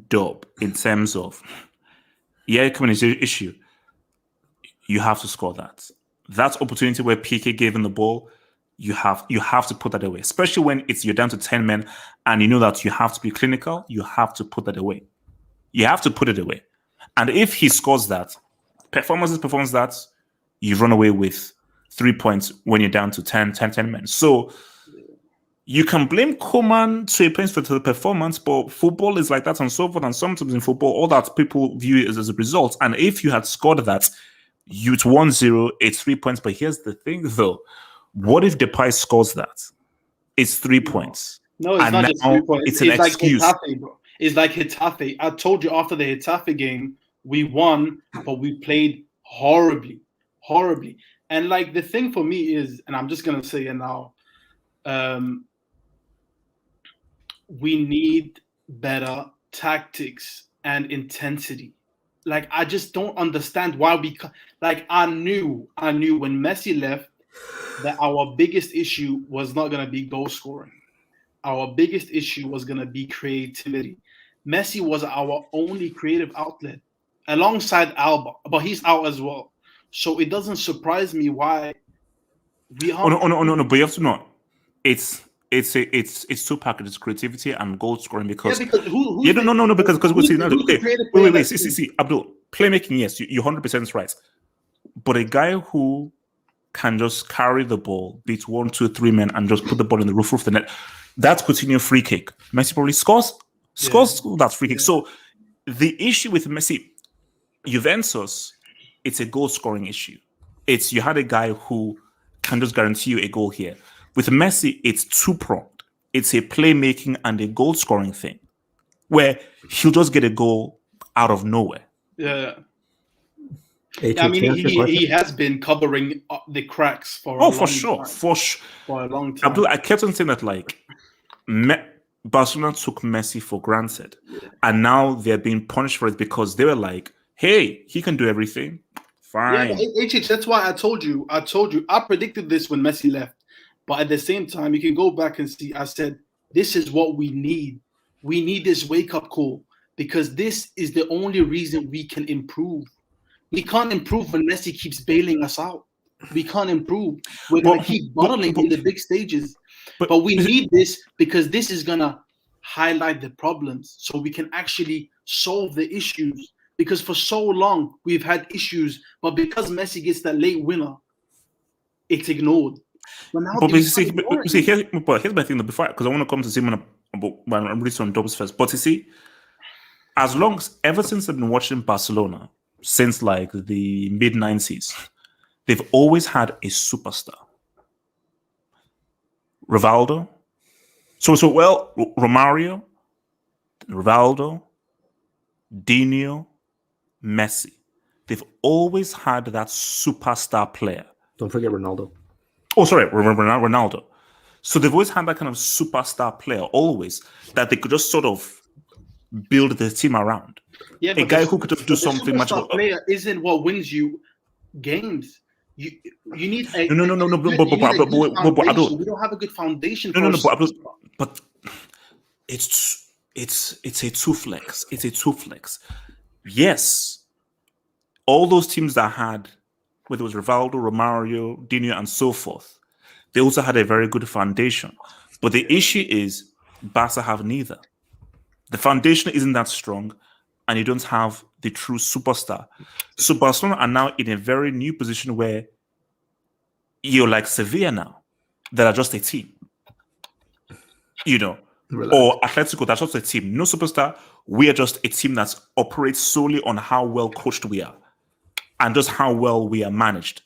dub in terms of community issue. You have to score that. That opportunity where PK gave him the ball, you have to put that away. Especially when you're down to 10 men and you know that you have to be clinical, you have to put that away. You have to put it away. And if he scores that, performs that, you run away with 3 points when you're down to 10 men. So you can blame Koeman to a point for the performance, but football is like that and so forth. And sometimes in football, all that people view it as a result. And if you had scored that, it's 1-0, it's 3 points. But here's the thing, though. What if Depay scores that? It's 3 points. No, it's not just 3 points. It's an excuse. Like Getafe, bro. It's like Getafe. I told you after the Getafe game, we won, but we played horribly. And like the thing for me is, and I'm just gonna say it now, we need better tactics and intensity. Like I just don't understand why I knew when Messi left that our biggest issue was not gonna be goal scoring. Our biggest issue was gonna be creativity. Messi was our only creative outlet alongside Alba, but he's out as well. So it doesn't surprise me why we are. No. But you have to know, it's two packages: creativity and goal scoring. Because because because we see now. Okay, wait. See, Abdul, playmaking. Yes, you're 100% right. But a guy who can just carry the ball, beat 1, 2, 3 men, and just put the ball in the roof of the net, that's Coutinho free kick. Messi probably scores that free kick. So the issue with Messi, Juventus, it's a goal scoring issue. It's you had a guy who can just guarantee you a goal here. With Messi, it's two-pronged. It's a playmaking and a goal scoring thing, where he'll just get a goal out of nowhere. Yeah. I mean, he has been covering up the cracks for a long time. Abdul, I kept on saying that Barcelona took Messi for granted, and now they're being punished for it because they were like, "Hey, he can do everything." Fine. Yeah, that's why I told you. I predicted this when Messi left, but at the same time, you can go back and see. I said, "This is what we need. We need this wake-up call because this is the only reason we can improve. We can't improve when Messi keeps bailing us out. We can't improve. We're going to keep bottling in the big stages. But we need this because this is going to highlight the problems so we can actually solve the issues. because for so long we've had issues, but because Messi gets that late winner, it's ignored. But now but here's my thing before, because I want to come to Simon when I'm reading on Dobbs first. But you see, ever since I've been watching Barcelona since like the mid-90s, they've always had a superstar. Rivaldo. Romario, Rivaldo, Dino, Messi. They've always had that superstar player. Don't forget Ronaldo. Oh, sorry, Ronaldo. So they've always had that kind of superstar player, always, that they could just sort of build the team around. Yeah, a guy who could just do something much more. Player isn't what wins you games. You need a no. But I don't. We don't have a good foundation. But it's a two flex. It's a two flex. Yes, all those teams that had, whether it was Rivaldo, Romario, Dino, and so forth, they also had a very good foundation. But the issue is Barca have neither. The foundation isn't that strong, and you don't have the true superstar. So Barcelona are now in a very new position where you're like Sevilla now, that are just a team. Relax. Or Atletico, that's just a team. No superstar. We are just a team that operates solely on how well coached we are and just how well we are managed.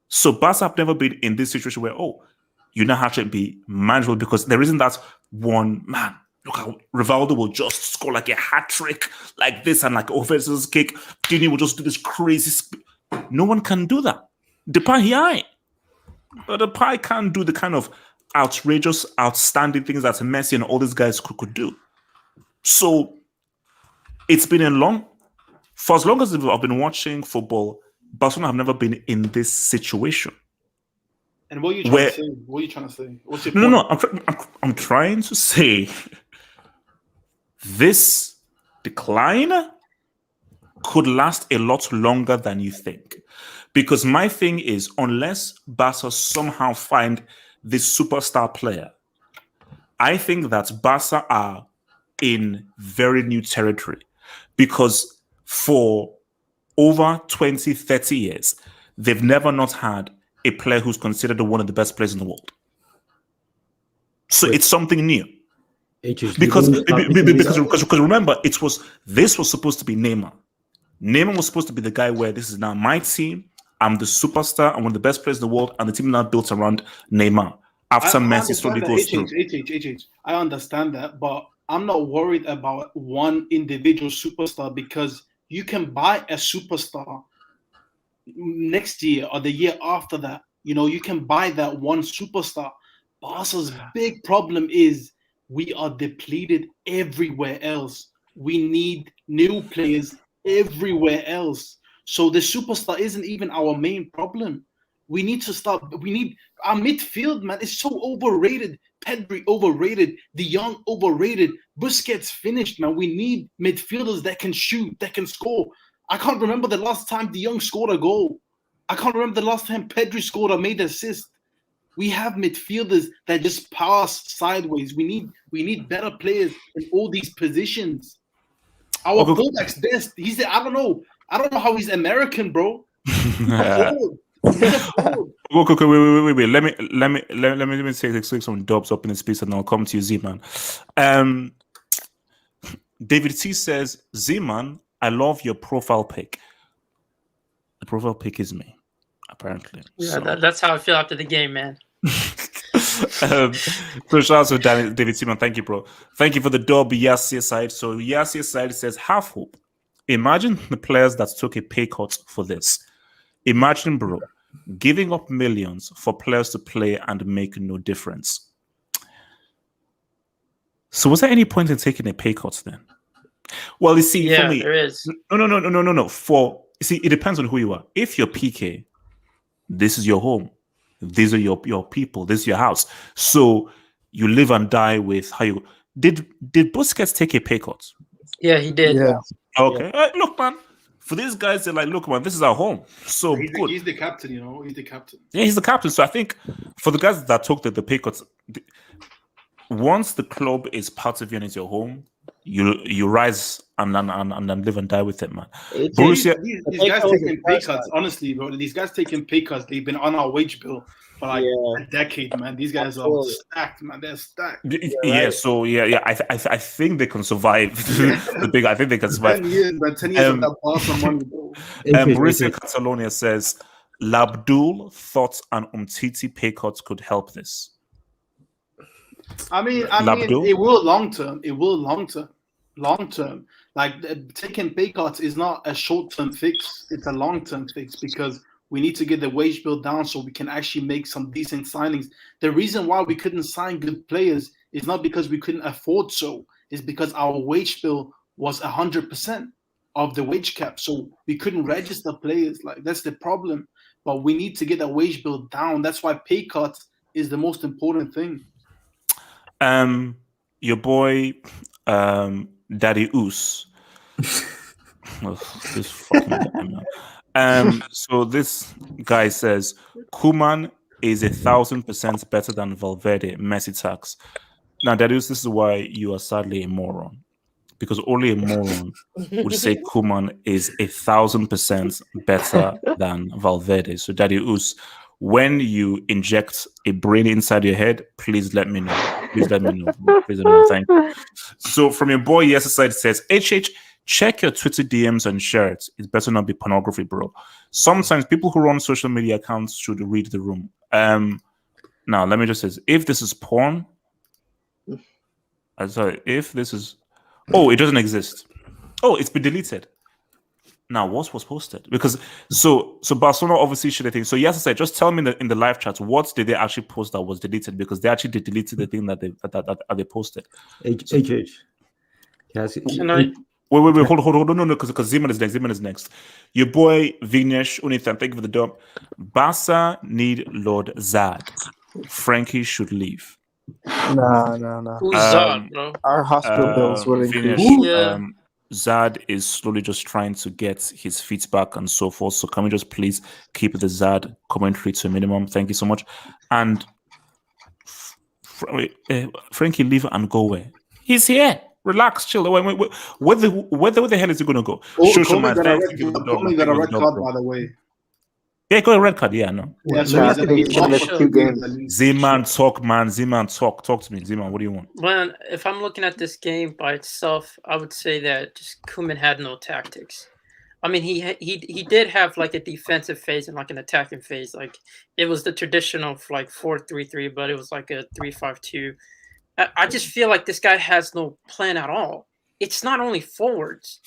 So Barca have never been in this situation where, you now have to be manageable, because there isn't that one man. Look how Rivaldo will just score like a hat trick like this and like offensive kick. Dini will just do this crazy. No one can do that. Depay, but Depay can't do the kind of outrageous, outstanding things that Messi and all these guys could do. So it's been for as long as I've been watching football, Barcelona have never been in this situation. And what are you trying to say? What are you trying to say? What's your point? No. I'm trying to say this decline could last a lot longer than you think. Because my thing is, unless Barca somehow find this superstar player, I think that Barca are in very new territory. Because for over 20, 30 years, they've never not had a player who's considered one of the best players in the world. So it's something new. Because remember, this was supposed to be Neymar. Neymar was supposed to be the guy where this is now my team. I'm the superstar. I'm one of the best players in the world, and the team now built around Neymar. After Messi slowly goes through. I understand that, but I'm not worried about one individual superstar, because you can buy a superstar next year or the year after that. You can buy that one superstar. Barca's big problem is we are depleted everywhere else. We need new players everywhere else. So the superstar isn't even our main problem. We need our midfield, man. It's so overrated. Pedri overrated. De Jong overrated. Busquets finished, man. We need midfielders that can shoot, that can score. I can't remember the last time De Jong scored a goal. I can't remember the last time Pedri scored or made an assist. We have midfielders that just pass sideways. We need better players in all these positions. Our fullback's best. I don't know how he's American, bro. Wait. Let me say some dubs up in the space, and I'll come to you, Z-Man. David T says, Z-Man, I love your profile pic. The profile pic is me, apparently. Yeah, so. That's how I feel after the game, man. So shout out to David Seaman. Thank you, bro. Thank you for the dub, Yassir side. So Yassir side says, half hope. Imagine the players that took a pay cut for this. Imagine, bro, giving up millions for players to play and make no difference. So was there any point in taking a pay cut then? Well, you see, for me, there is. No. You see, it depends on who you are. If you're PK, this is your home. These are your people. This is your house. So you live and die with how you... Did Busquets take a pay cut? Yeah, he did. Yeah. Okay. Look, man. For these guys, they're like, look, man, this is our home. So good. He's the captain, He's the captain. Yeah, he's the captain. So I think for the guys that took the pay cuts, once the club is part of you and it's your home, you rise and live and die with it, man. These guys taking pay cuts, honestly, bro. These guys taking pay cuts. They've been on our wage bill for like a decade, man. These guys are stacked, man. They're stacked. Right. So I think they can survive the big. I think they can survive. 10 years of that Barca money, bro. Mauricio Catalonia says Labdul thought an Umtiti pay cuts could help this. I mean, it will long term. It will long term. Like taking pay cuts is not a short term fix. It's a long term fix because we need to get the wage bill down so we can actually make some decent signings. The reason why we couldn't sign good players is not because we couldn't afford so. It's because our wage bill was 100% of the wage cap, so we couldn't register players. Like that's the problem. But we need to get the wage bill down. That's why pay cuts is the most important thing. Your boy, Daddy Oos. This fucking so this guy says Koeman is 1,000% better than Valverde. Messi tax. Now, Daddy Oos, this is why you are sadly a moron, because only a moron would say Koeman is 1,000% better than Valverde. So, Daddy Oos, when you inject a brain inside your head, please let me know. Please let me know. Please let me know. Thank you. So from your boy, yes, side says, HH, check your Twitter DMs and share it. It better not be pornography, bro. Sometimes people who run social media accounts should read the room. Now, let me just say, if this is porn, I'm sorry, if this is... Oh, it doesn't exist. Oh, it's been deleted. Now, what was posted? Because so Barcelona obviously should have thing. So yes, I said, just tell me in the live chat, what did they actually post that was deleted? Because they actually deleted the thing that they posted. HH. Can I? Wait, hold on, no, because Zeman is next. Your boy Vignesh Unithan, thank you for the dub. Barca need Lord Zad. Frankie should leave. No. Who's Zod, bro? Our hospital bills will increase. Yeah. Zad is slowly just trying to get his feet back and so forth. So can we just please keep the Zad commentary to a minimum? Thank you so much. And Frankie, leave and go away. He's here. Relax, chill. Wait. Where the hell is he going to go? Koeman got a red card, by the way. Yeah, got a red card. Yeah, no. Yeah, so he's missed 2 games. Z-Man, talk, man. Z-Man, talk to me. Z-Man, what do you want? Well, if I'm looking at this game by itself, I would say that just Koeman had no tactics. I mean, he did have like a defensive phase and like an attacking phase. Like it was the traditional like 4-3-3, but it was like a 3-5-2. I just feel like this guy has no plan at all. It's not only forwards.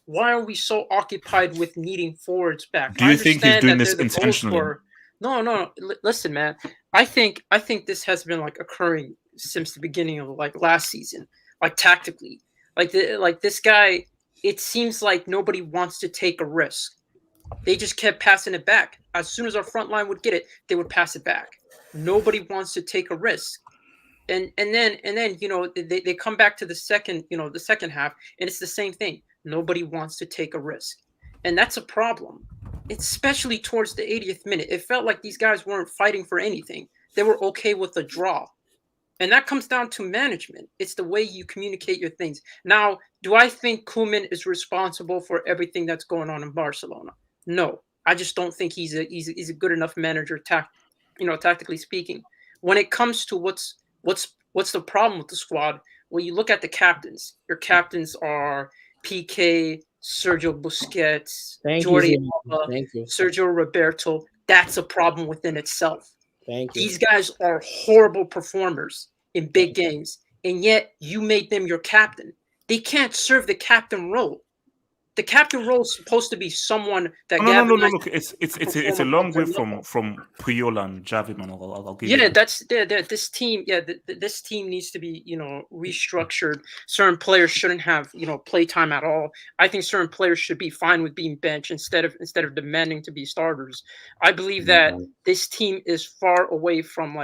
Why are we so occupied with needing forwards back? Do you think he's doing this intentionally? No. Listen, man. I think this has been like occurring since the beginning of like last season, like tactically. Like this guy, it seems like nobody wants to take a risk. They just kept passing it back. As soon as our front line would get it, they would pass it back. Nobody wants to take a risk. And then they come back to the second half, and it's the same thing. Nobody wants to take a risk. And that's a problem, especially towards the 80th minute. It felt like these guys weren't fighting for anything. They were okay with a draw. And that comes down to management. It's the way you communicate your things. Now, do I think Koeman is responsible for everything that's going on in Barcelona? No. I just don't think he's a good enough manager, tactically speaking. When it comes to what's the problem with the squad? Well, you look at the captains. Your captains are PK, Sergio Busquets, Jordi Alba, Sergio Roberto. That's a problem within itself. These guys are horrible performers in big games, and yet you made them your captain. They can't serve the captain role. The captain role is supposed to be someone that. No. Look, it's a long way from Puyol and Javi, man. I'll give you. This team. Yeah, this team needs to be restructured. Certain players shouldn't have play time at all. I think certain players should be fine with being benched instead of demanding to be starters. I believe that this team is far away from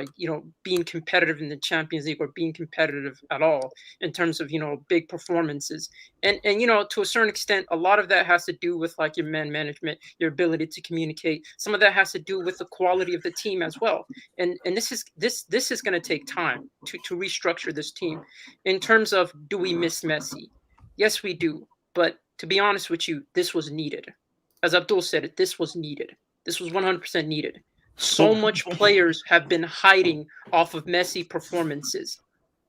being competitive in the Champions League or being competitive at all in terms of big performances. And to a certain extent, a lot of that has to do with like your man management, your ability to communicate. Some of that has to do with the quality of the team as well. And this is going to take time to restructure this team. In terms of, do we miss Messi? Yes, we do. But to be honest with you, this was needed. As Abdul said, this was needed. This was 100% needed. So much players have been hiding off of Messi performances.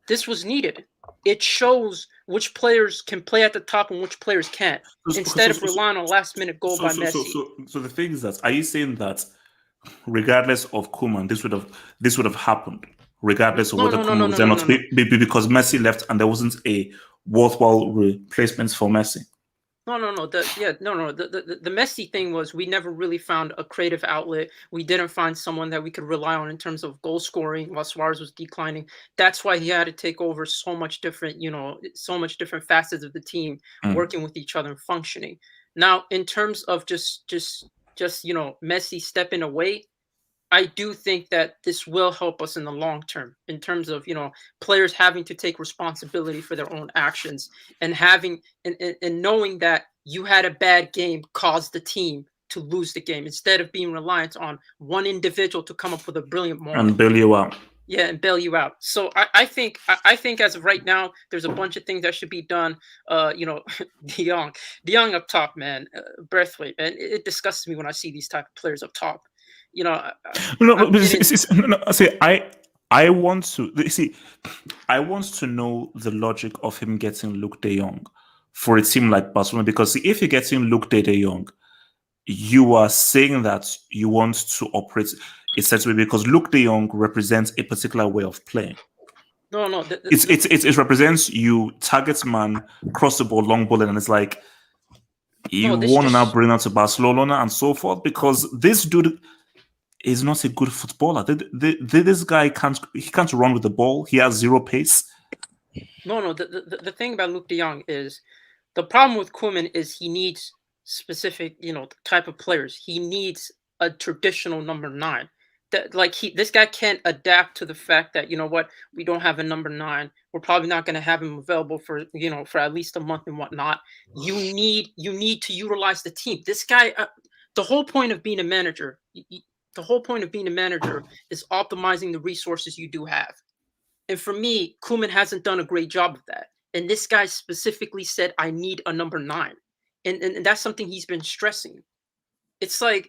This was needed. It shows which players can play at the top and which players can't, instead of relying on a last-minute goal by Messi. So the thing is that, are you saying that regardless of Koeman, this would have happened, regardless of whether Koeman was there not, because Messi left and there wasn't a worthwhile replacement for Messi? No. The Messi thing was we never really found a creative outlet. We didn't find someone that we could rely on in terms of goal scoring while Suarez was declining. That's why he had to take over so much different facets of the team, working with each other and functioning. Now, in terms of just Messi stepping away, I do think that this will help us in the long term in terms of, players having to take responsibility for their own actions and having and knowing that you had a bad game caused the team to lose the game instead of being reliant on one individual to come up with a brilliant moment and bail you out. Yeah, and bail you out. So I think as of right now, there's a bunch of things that should be done. De Jong up top, man, Braithwaite, and it disgusts me when I see these type of players up top. I want to know the logic of him getting Luke De Jong for a team like Barcelona, because if you're getting Luke De Jong, you are saying that you want to operate a certain way because Luke De Jong represents a particular way of playing. No. It represents you target man, cross the ball, long ball, and it's like you want to now bring out to Barcelona and so forth, because this dude is not a good footballer. This guy can't run with the ball. He has zero pace. No. The thing about Luke De Jong is the problem with Koeman is he needs specific, type of players. He needs a traditional number 9. This guy can't adapt to the fact that, we don't have a number 9. We're probably not going to have him available for at least a month and whatnot. You need to utilize the team. This guy, the whole point of being a manager. The whole point of being a manager is optimizing the resources you do have. And for me, Koeman hasn't done a great job of that. And this guy specifically said, I need a number 9. And that's something he's been stressing. It's like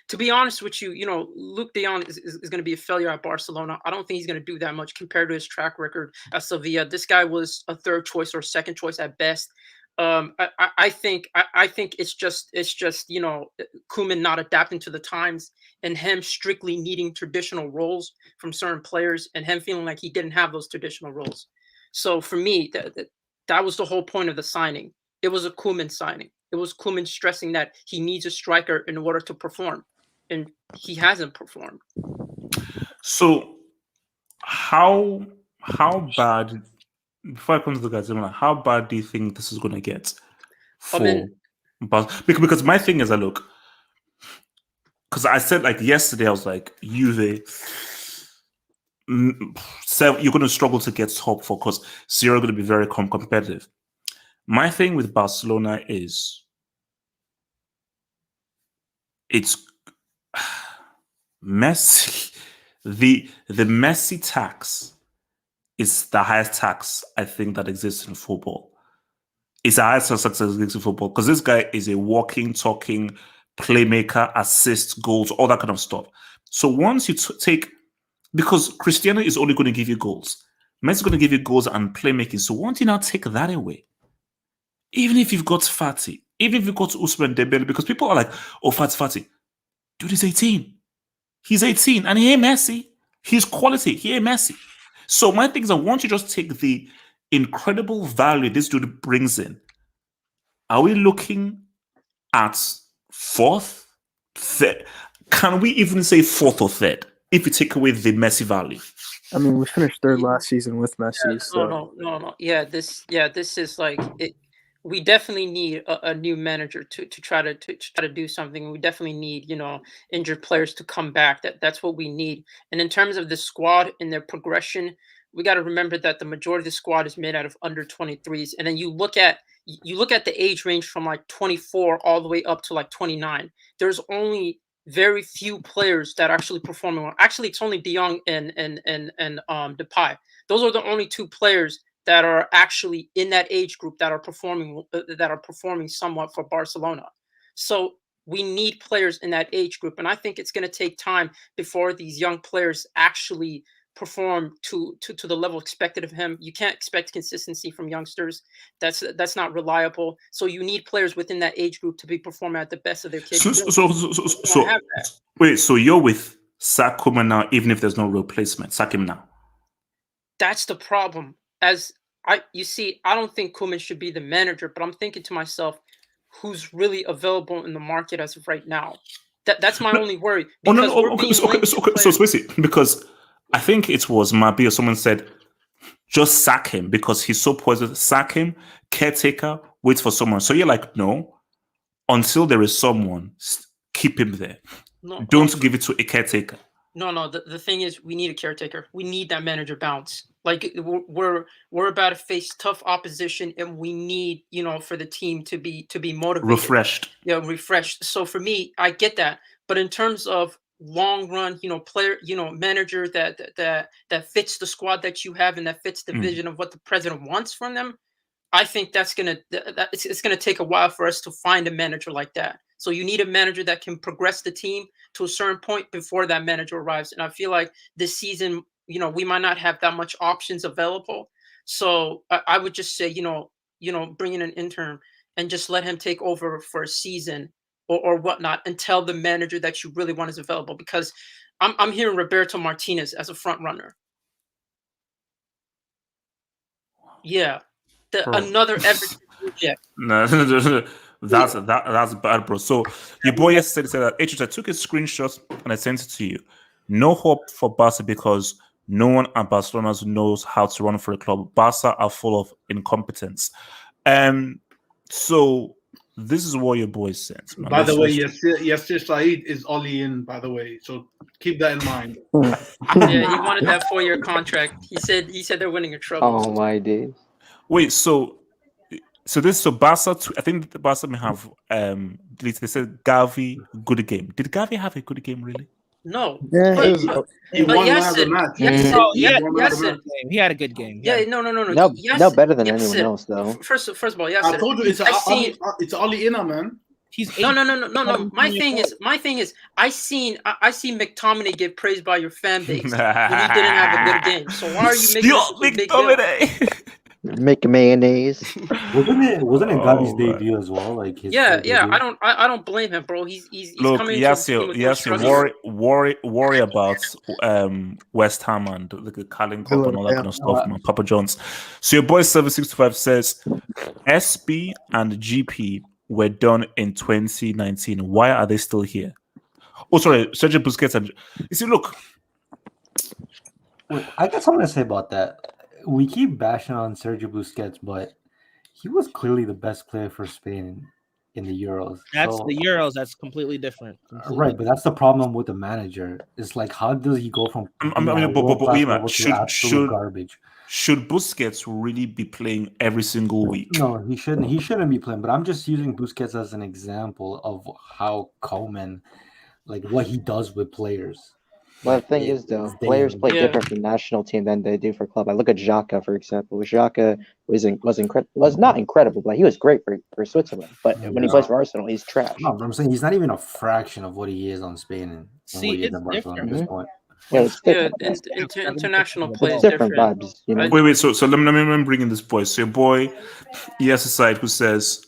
to be honest with you, Luke De Jong is going to be a failure at Barcelona. I don't think he's going to do that much compared to his track record at Sevilla. This guy was a third choice or second choice at best. I think it's just Koeman not adapting to the times and him strictly needing traditional roles from certain players and him feeling like he didn't have those traditional roles. So for me, that was the whole point of the signing. It was a Koeman signing. It was Koeman stressing that he needs a striker in order to perform, and he hasn't performed. So how bad? Before I come to the guys, how bad do you think this is going to get? Because my thing is, because I said yesterday, I was like, Juve, so you're going to struggle to get top 4 because Serie are going to be very competitive. My thing with Barcelona is it's Messi. The Messi tax is the highest tax I think that exists in football. It's the highest tax that exists in football because this guy is a walking, talking playmaker, assist, goals, all that kind of stuff. So once you take, because Cristiano is only going to give you goals, Messi is going to give you goals and playmaking. So once you now take that away, even if you've got Fati, even if you've got Ousmane Dembele, because people are like, oh, Fati. Dude, he's 18. He's 18 and he ain't Messi. He's quality. He ain't Messi. So my thing is that once you just take the incredible value this dude brings in, are we looking at 4th? Third? Can we even say 4th or 3rd if you take away the Messi value? I mean, we finished 3rd last season with Messi. No. Yeah, this is like it. We definitely need a new manager to try to do something. We definitely need, injured players to come back. That's what we need. And in terms of the squad and their progression, we got to remember that the majority of the squad is made out of under 23s. And then you look at the age range from 24 all the way up to 29. There's only very few players that are actually performing well. Actually, it's only De Jong and Depay. Those are the only 2 players that are actually in that age group that are performing somewhat for Barcelona. So we need players in that age group, and I think it's going to take time before these young players actually perform to the level expected of him. You can't expect consistency from youngsters. That's not reliable. So you need players within that age group to be performing at the best of their capability. So you're with sack Koeman now, even if there's no replacement. Sack him now. That's the problem. I don't think Koeman should be the manager, but I'm thinking to myself, who's really available in the market as of right now? That's my only worry. So Spacey, because I think it was Mabi or someone said, just sack him because he's so poisonous. Sack him, caretaker, wait for someone. So you're like, no, until there is someone, keep him there. Don't give it to a caretaker. No. The thing is, we need a caretaker. We need that manager bounce. Like we're about to face tough opposition, and we need for the team to be motivated, refreshed. Yeah, refreshed. So for me, I get that, but in terms of long run, player, manager that fits the squad that you have and that fits the vision of what the president wants from them, I think it's gonna take a while for us to find a manager like that. So you need a manager that can progress the team to a certain point before that manager arrives. And I feel like this season, we might not have that much options available. So I would just say, bring in an intern and just let him take over for a season or whatnot until the manager that you really want is available. Because I'm hearing Roberto Martinez as a front runner. Yeah, another Everton project. No, that's bad, bro. So your boy yesterday said that I took a screenshot and I sent it to you. No hope for Barca because no one at Barcelona knows how to run for a club. Barca are full of incompetence. So this is what your boy said. By the way, Yasser Said is Oli in, by the way. So keep that in mind. Yeah, he wanted that 4-year contract. He said they're winning a trophy. Oh my days. Wait, so Barca, I think the Barca may have they said Gavi good game. Did Gavi have a good game really? No. Yeah, he won the match. He had a good game. Yeah, no. No better than anyone else though. First of all, I told you it's Oli Inna, man. No. My thing is, I see McTominay get praised by your fan base when he didn't have a good game. So why are you making this a big deal? Make mayonnaise. Wasn't it Gavi's debut as well? Like his debut? I don't blame him, bro. He's look, coming worry about West Ham and the Carling Cup and all that kind of stuff, man. Papa John's. So your boy 765 says SB and GP were done in 2019. Why are they still here? Oh, sorry, Sergio Busquets and you see, look. Wait, I got something to say about that. We keep bashing on Sergio Busquets, but he was clearly the best player for Spain in the Euros. That's the Euros. That's completely different. Right, but that's the problem with the manager. It's like, how does he go from garbage? Should Busquets really be playing every single week? No, he shouldn't. He shouldn't be playing. But I'm just using Busquets as an example of how Koeman, like what he does with players. Well, the thing is, though, players play different for national team than they do for club. I look at Xhaka, for example. Xhaka was not incredible, but he was great for Switzerland. But when he plays for Arsenal, he's trash. No, but I'm saying he's not even a fraction of what he is on Spain and what he is at Barcelona at this point. Yeah, it's different. International play is different vibes. You know? Wait. So let me bring in this boy. So your boy, he has a side who says,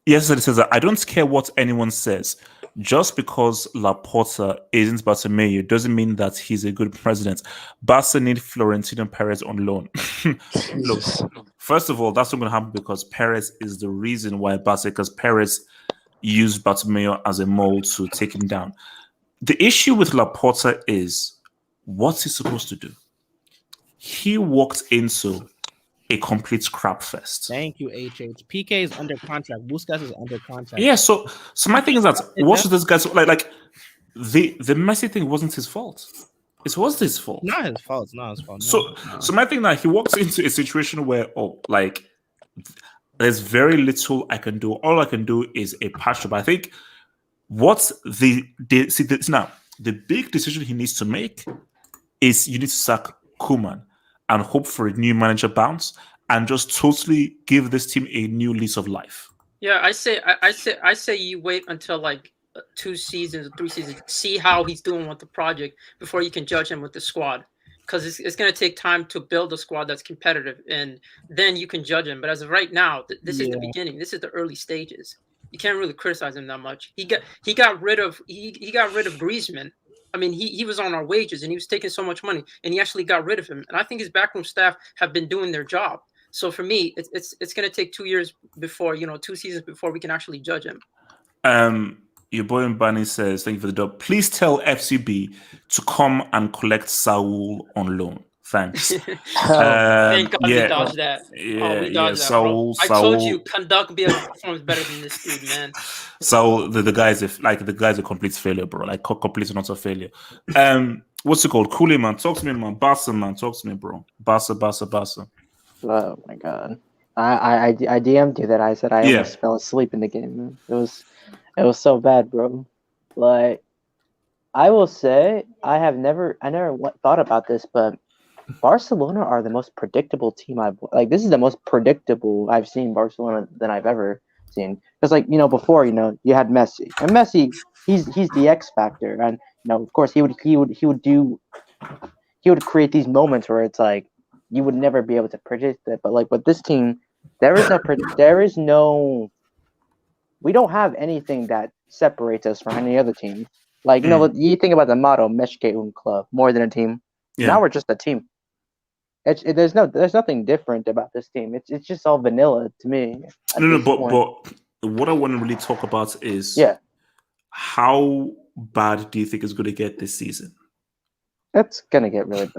yes, it says that I don't care what anyone says. Just because Laporta isn't Bartomeu doesn't mean that he's a good president. Barca need Florentino Perez on loan. Look, first of all, that's not going to happen because Perez is the reason why Barca, because Perez used Bartomeu as a mold to take him down. The issue with Laporta is what's he supposed to do? He walked into a complete crap fest. Thank you, HH. PK is under contract. Busquets is under contract. Yeah, so my thing is that what should this guy like the Messi thing wasn't his fault. It was his fault. Not his fault. It's not his fault. So my thing that he walks into a situation where there's very little I can do. All I can do is a patch up. I think what the big decision he needs to make is you need to sack Koeman and hope for a new manager bounce and just totally give this team a new lease of life. Yeah, I say you wait until like 2 seasons or 3 seasons, see how he's doing with the project before you can judge him with the squad. Because it's going to take time to build a squad that's competitive, and then you can judge him. But as of right now, this is the beginning. This is the early stages. You can't really criticize him that much. He got rid of Griezmann. I mean, he was on our wages and he was taking so much money, and he actually got rid of him. And I think his backroom staff have been doing their job. So for me, it's going to take 2 years before, 2 seasons before we can actually judge him. Your boy Mbani says, thank you for the dub. Please tell FCB to come and collect Saul on loan. Thanks. Thank God we dodged that. Yeah, we dodged that, Saul, bro. I told you, Conduct performs better than this dude, man. So the guys, the guy's a complete failure, bro. Like complete and utter failure. What's it called? Cooley, man. Talk to me, man. Barca, man. Talk to me, bro. Barca. Oh my God. I DM'd you that I said I almost fell asleep in the game, man. It was so bad, bro. Like, I will say, I never thought about this, but Barcelona are the most predictable team this is the most predictable I've seen Barcelona than I've ever seen. Because before, you had Messi. And Messi, he's the X factor. And of course he would create these moments where it's like you would never be able to predict it. But with this team, we don't have anything that separates us from any other team. You think about the motto "Meshke un club," more than a team. Yeah. Now we're just a team. There's nothing different about this team. It's just all vanilla to me. But what I want to really talk about is how bad do you think it's going to get this season? It's gonna get really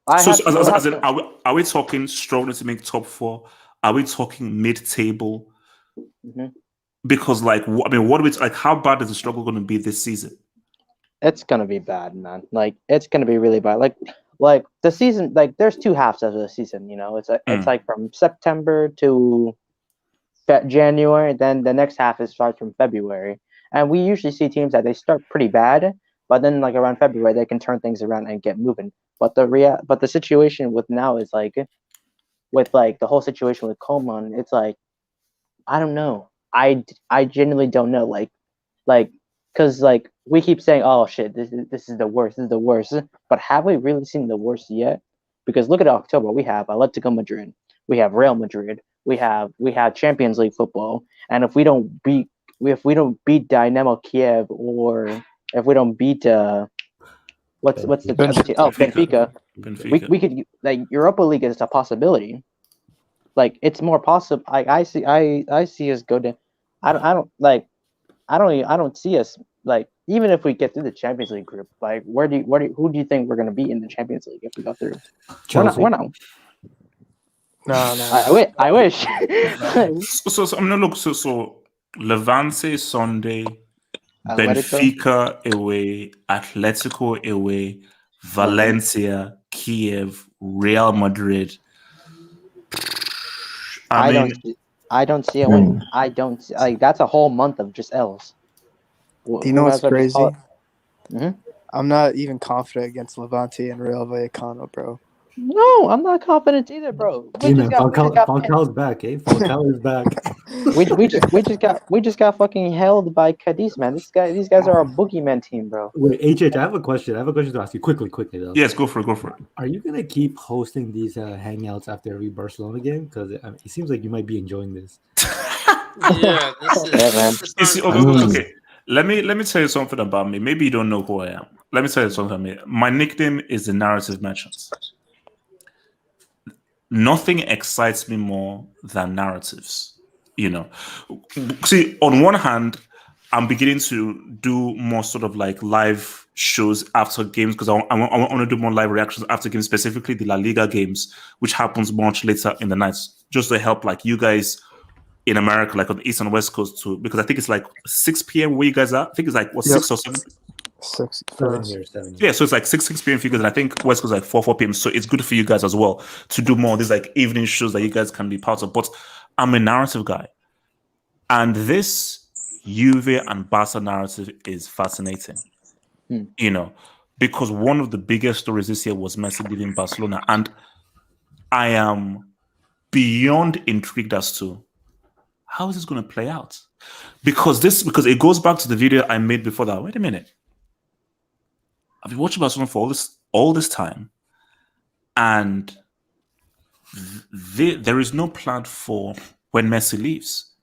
are we talking struggling to make top 4? Are we talking mid-table? Mm-hmm. Because what are we how bad is the struggle going to be this season? It's gonna be bad, man. It's gonna be really bad. Like the season, there's 2 halves of the season. It's like from September to January. Then the next half starts from February. And we usually see teams that they start pretty bad, but then around February they can turn things around and get moving. But the situation with now is with the whole situation with Coman, it's I don't know. I genuinely don't know. Because we keep saying, oh shit, this is the worst. But have we really seen the worst yet? Because look at October. We have Atletico Madrid, we have Real Madrid, we have Champions League football, and if we don't beat Dynamo Kiev, or if we don't beat what's the Benfica. We could Europa League is a possibility. It's more possible. I see us go to. I don't see us even if we get through the Champions League group. Who do you think we're gonna be in the Champions League if we go through? Chelsea. We're not. No. I wish. So I'm gonna look. So Levante Sunday, Benfica away, Atletico away, Valencia, Kiev, Real Madrid. I don't see a win. I don't see, that's a whole month of just L's. Do you know what's crazy? Mm-hmm. I'm not even confident against Levante and Real Vallecano, bro. No, I'm not confident either, bro. Falcao's back, eh? Falcao is back. we just got fucking held by Cadiz, man. These guys are a boogeyman team, bro. Wait, HH, I have a question to ask you quickly though. Yes, go for it. Are you gonna keep hosting these hangouts after every Barcelona game? Because it seems like you might be enjoying this. Yeah, this is okay. Let me tell you something about me. Maybe you don't know who I am. Let me tell you something about me. My nickname is the Narrative Merchant. Nothing excites me more than narratives. See, on one hand, I'm beginning to do more sort of live shows after games because I want to do more live reactions after games, specifically the La Liga games, which happens much later in the night, just to help you guys in America, on the East and West Coast too, because I think it's 6 p.m. where you guys are. I think it's 6 or 7. 6. 7 here, 7. Yeah, so it's 6 p.m. figures, and I think West Coast 4 p.m. So it's good for you guys as well to do more of these evening shows that you guys can be part of. But I'm a narrative guy, and this Juve and Barca narrative is fascinating. because one of the biggest stories this year was Messi leaving Barcelona, and I am beyond intrigued as to how is this going to play out. Because it goes back to the video I made before that. Wait a minute, I've been watching Barcelona for all this time, and there is no plan for when Messi leaves.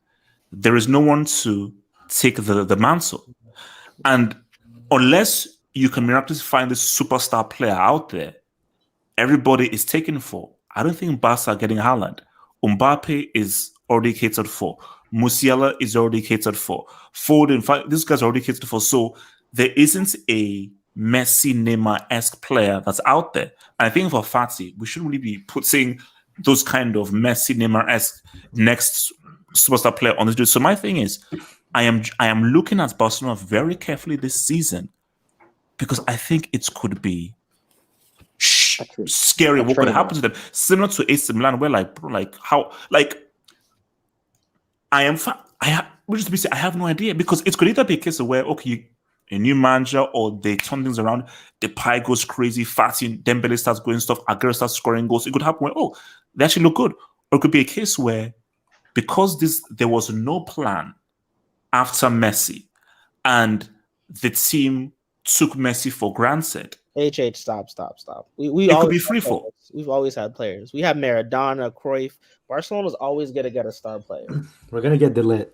There is no one to take the mantle, and unless you can miraculously find this superstar player out there, everybody is taken for. I don't think Barca are getting Haaland. Mbappe is already catered for. Musiala is already catered for. Foden, in fact, this guy's already catered for. So there isn't a Messi, Neymar-esque player that's out there. And I think for Fati, we shouldn't really be putting those kind of Messi, Neymar-esque next superstar player on this dude. So my thing is, I am looking at Barcelona very carefully this season, because I think it could be scary what could happen to them. Similar to AC Milan, where I have no idea, because it could either be a case of where, okay, a new manager, or they turn things around, the pie goes crazy, Fati, Dembele starts going stuff, Aguero starts scoring goals. It could happen where, they actually look good. Or it could be a case where, because there was no plan after Messi, and the team took Messi for granted. Stop. It could be free fall. We've always had players. We have Maradona, Cruyff. Barcelona's always going to get a star player. We're going to get De Ligt.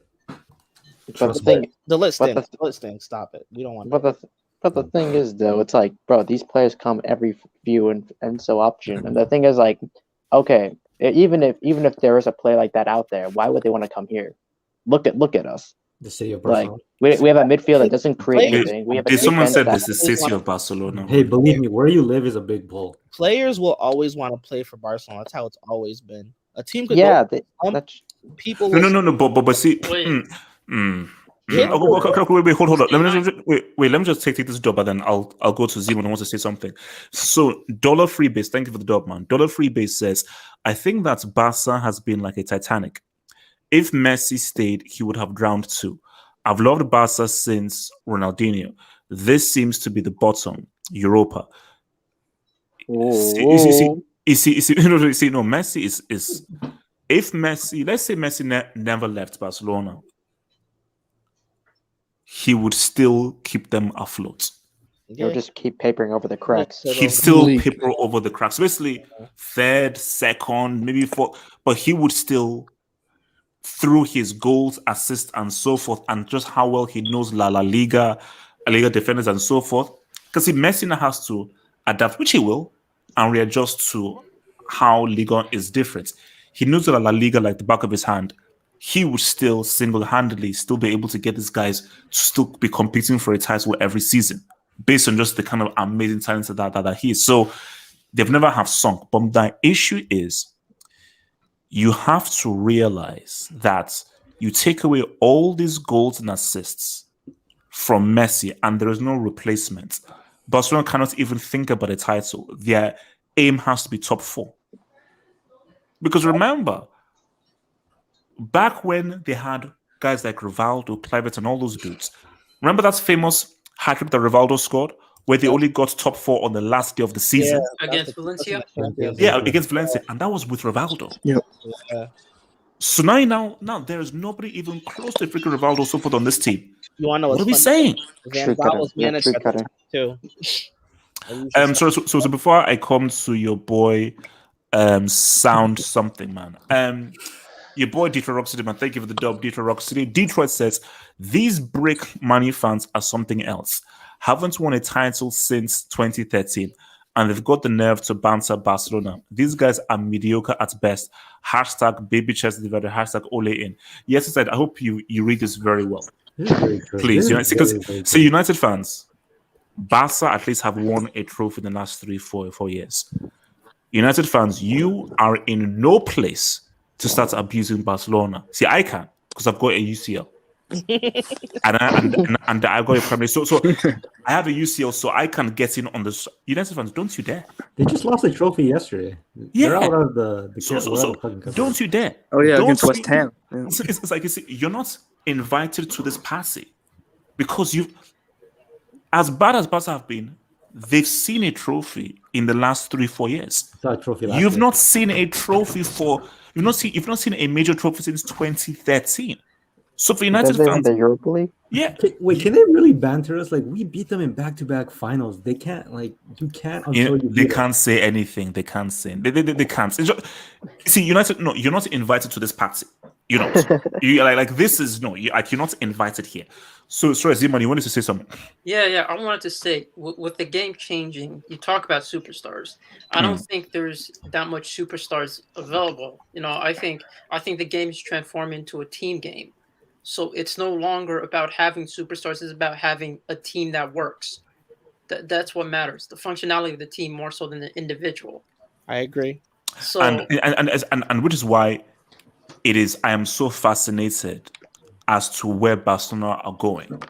But the thing, the list thing. Stop it. We don't want. But the thing is, though, it's like, bro, these players come every few and so often, and the thing is, like, okay, even if there is a play like that out there, why would they want to come here? Look at us. The city of Barcelona. Like, we have a midfield that doesn't create anything. We have someone said this is the city of Barcelona. Hey, believe me, where you live is a big pull. Players will always want to play for Barcelona. That's how it's always been. A team could people. No. But see. Wait, hold on. Let me just take this dub, and then I'll go to Zimon who wants to say something. So Dollar Freebase, thank you for the dub, man. Dollar Freebase says, I think that Barca has been like a Titanic. If Messi stayed, he would have drowned too. I've loved Barca since Ronaldinho. This seems to be the bottom. Europa. Messi is if Messi, let's say Messi never left Barcelona, he would still keep them afloat. He'll just keep papering over the cracks. He'd still paper over the cracks. Basically, third, second, maybe fourth, but he would still, through his goals, assists, and so forth, and just how well he knows La Liga defenders and so forth. Because Messi now has to adapt, which he will, and readjust to how Liga is different. He knows La Liga like the back of his hand. He would still single-handedly still be able to get these guys to still be competing for a title every season, based on just the kind of amazing talent that he is. So they've never have sunk. But the issue is, you have to realize that you take away all these goals and assists from Messi, and there is no replacement. Barcelona cannot even think about a title. Their aim has to be top 4. Because remember, back when they had guys like Rivaldo, Kluivert, and all those dudes, remember that famous hat-trick that Rivaldo scored, where they only got top 4 on the last day of the season? Yeah, against Valencia? Yeah, against Valencia. And that was with Rivaldo. Yep. Yeah. So now there is nobody even close to freaking Rivaldo so put on this team. You want to know what are we saying? Van Gaal was managed at the time too. So before I come to your boy, Sound Something, man. Your boy Detroit Rock City, man. Thank you for the dub, Detroit Rock City. Detroit says, these brick money fans are something else. Haven't won a title since 2013, and they've got the nerve to banter Barcelona. These guys are mediocre at best. Hashtag baby chest divided. Hashtag Ole in. Yes, I said, I hope you read this very well. Please, because United fans, Barca at least have won a trophy in the last 3-4 years. United fans, you are in no place to start abusing Barcelona. See, I can, because I've got a UCL. and I got a primary. So I have a UCL, so I can get in on this. United fans, don't you dare. They just lost a trophy yesterday. Yeah. They're out of the so don't you dare. Oh, yeah, don't against West Ham. Yeah. It's like, you're not invited to this party because as bad as Barca have been, they've seen a trophy in the last 3-4 years. Saw a trophy last You've year. not seen a trophy you've not seen a major trophy since 2013. So for United Because they won fans, the Europa League. yeah. Can they really banter us? Like, we beat them in back-to-back finals. They can't, like, you can't until you they beat can't us. say anything. They can't say. They can't. It's just, see, United. No, you're not invited to this party. You know, you like this is no. You're not invited here. So, sorry, Ziman, you wanted to say something? Yeah. I wanted to say, with the game changing, you talk about superstars. I don't think there's that much superstars available. I think the game is transforming into a team game. So it's no longer about having superstars. It's about having a team that works. That's what matters. The functionality of the team more so than the individual. I agree. So and which is why it is. I am so fascinated as to where Barcelona are going.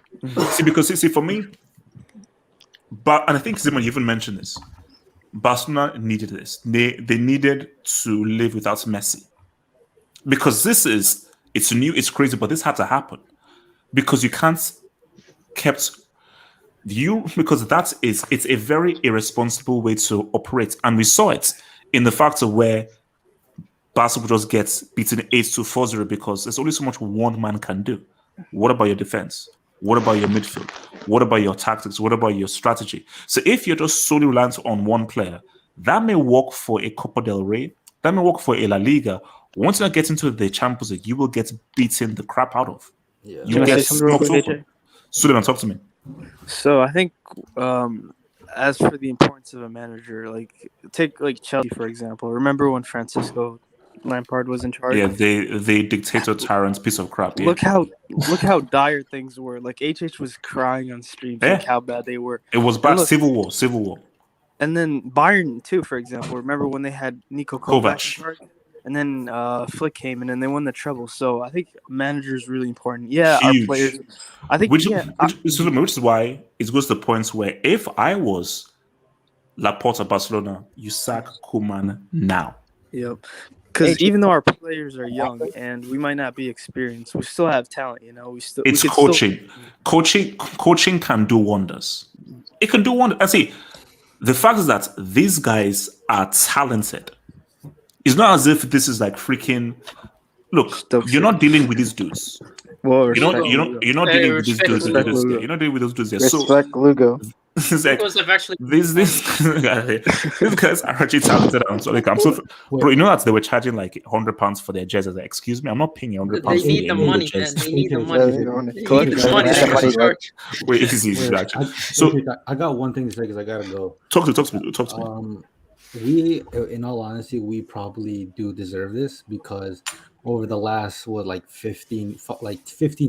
See, for me, and I think Simon even mentioned this. Barcelona needed this. They needed to live without Messi because it's new, it's crazy, but this had to happen because you can't because it's a very irresponsible way to operate, and we saw it in the fact of where Barcelona just gets beaten 8-2, 4-0 because there's only so much one man can do. What about your defense? What about your midfield? What about your tactics? What about your strategy? So if you're just solely reliant on one player, that may work for a Copa del Rey, that may work for a La Liga. Once you get into the Champions League, you will get beaten the crap out of. Yeah. You will get smoked over. Suleiman, talk to me. So I think, as for the importance of a manager, like take like Chelsea for example. Remember when Francisco Lampard was in charge? Yeah, they dictator tyrant piece of crap. Yeah. Look how dire things were. Like HH was crying on streams, like how bad they were. It was bad. Civil war. And then Bayern too, for example. Remember when they had Niko Kovac in charge? And then Flick came in and they won the treble. So I think manager is really important. Yeah, huge. Our players. I think which is why it goes to the points where if I was Laporta Barcelona, you sack Koeman now. Yep. Because even though our players are young and we might not be experienced, we still have talent. It's coaching. Coaching can do wonders. It can do wonders. And see, the fact is that these guys are talented. It's not as if this is like freaking. Look, you're not dealing with these dudes. Well, you're not dealing with these dudes. You're not dealing with those dudes. Respect Lugo. It's like, these guys are actually talented. Bro, you know that they were charging like £100 for their jerseys. Like, excuse me, I'm not paying £100. They need the money, man. They need the money. Wait, easy, actually. So I got one thing to say because I gotta go. Talk to me. We, in all honesty, we probably do deserve this because over the last 15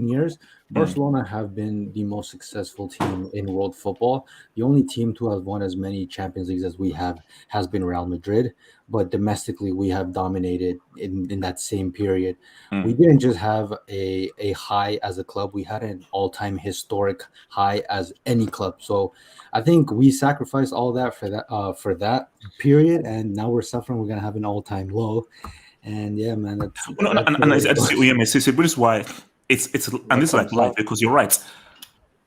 years, Barcelona have been the most successful team in world football. The only team to have won as many Champions Leagues as we have has been Real Madrid, but domestically we have dominated in that same period. We didn't just have a high as a club, we had an all-time historic high as any club. So I think we sacrificed all that for that period, and now we're suffering. We're gonna have an all-time low. And yeah, man. This is why it's and this is like life because you're right.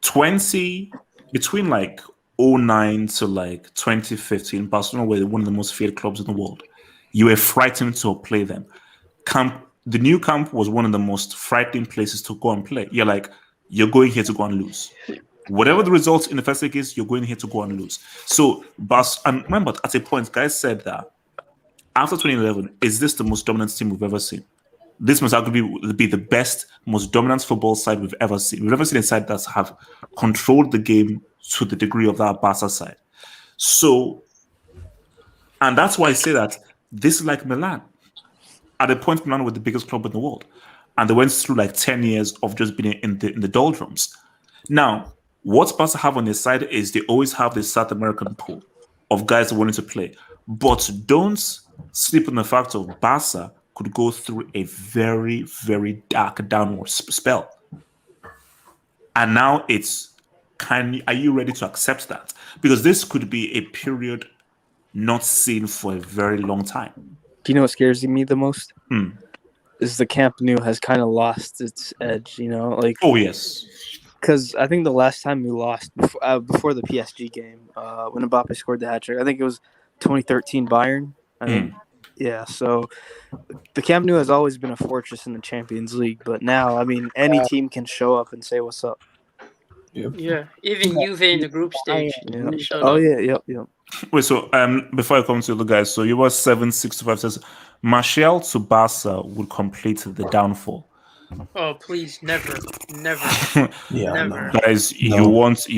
Between like 2009 to like 2015, Barcelona were one of the most feared clubs in the world. You were frightened to play them. The new camp was one of the most frightening places to go and play. You're like, you're going here to go and lose. Whatever the results in the first league is, you're going here to go and lose. So, and remember, at a point, guys said that after 2011, is this the most dominant team we've ever seen? This must arguably be the best, most dominant football side we've ever seen. We've never seen a side that have controlled the game to the degree of that Barca side. So, and that's why I say that this is like Milan. At a point, Milan were the biggest club in the world. And they went through like 10 years of just being in the doldrums. Now, what Barca have on their side is they always have this South American pool of guys wanting to play. But don't sleep on the fact of Barca could go through a very, very dark downward spell. And now are you ready to accept that? Because this could be a period not seen for a very long time. Do you know what scares me the most? Is the Camp Nou has kind of lost its edge, Like, oh, yes. Because I think the last time we lost before the PSG game, when Mbappe scored the hat trick, I think it was 2013 Bayern. I think, yeah. So the Camp Nou has always been a fortress in the Champions League, but now, I mean, any team can show up and say what's up. Yeah, even Juve in the group stage. Yeah. They showed Oh up. yeah, yep. Wait, so before I come to the guys, so you were 765 says Martial to Barca would complete the downfall. Oh please, never. Yeah, never. Guys, No. you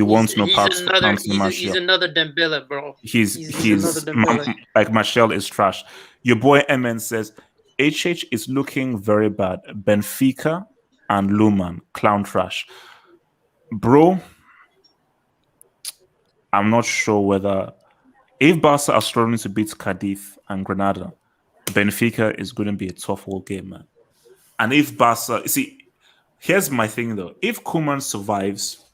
want no He's parts another. to Martial. He's another Dembele, bro. He's another Dembele. like Martial is trash. Your boy MN says HH is looking very bad. Benfica and Luman clown trash, bro. I'm not sure whether if Barca are struggling to beat Cadiz and Granada, Benfica is going to be a tough whole game, man. And if Barca, see, here's my thing though: if Koeman survives,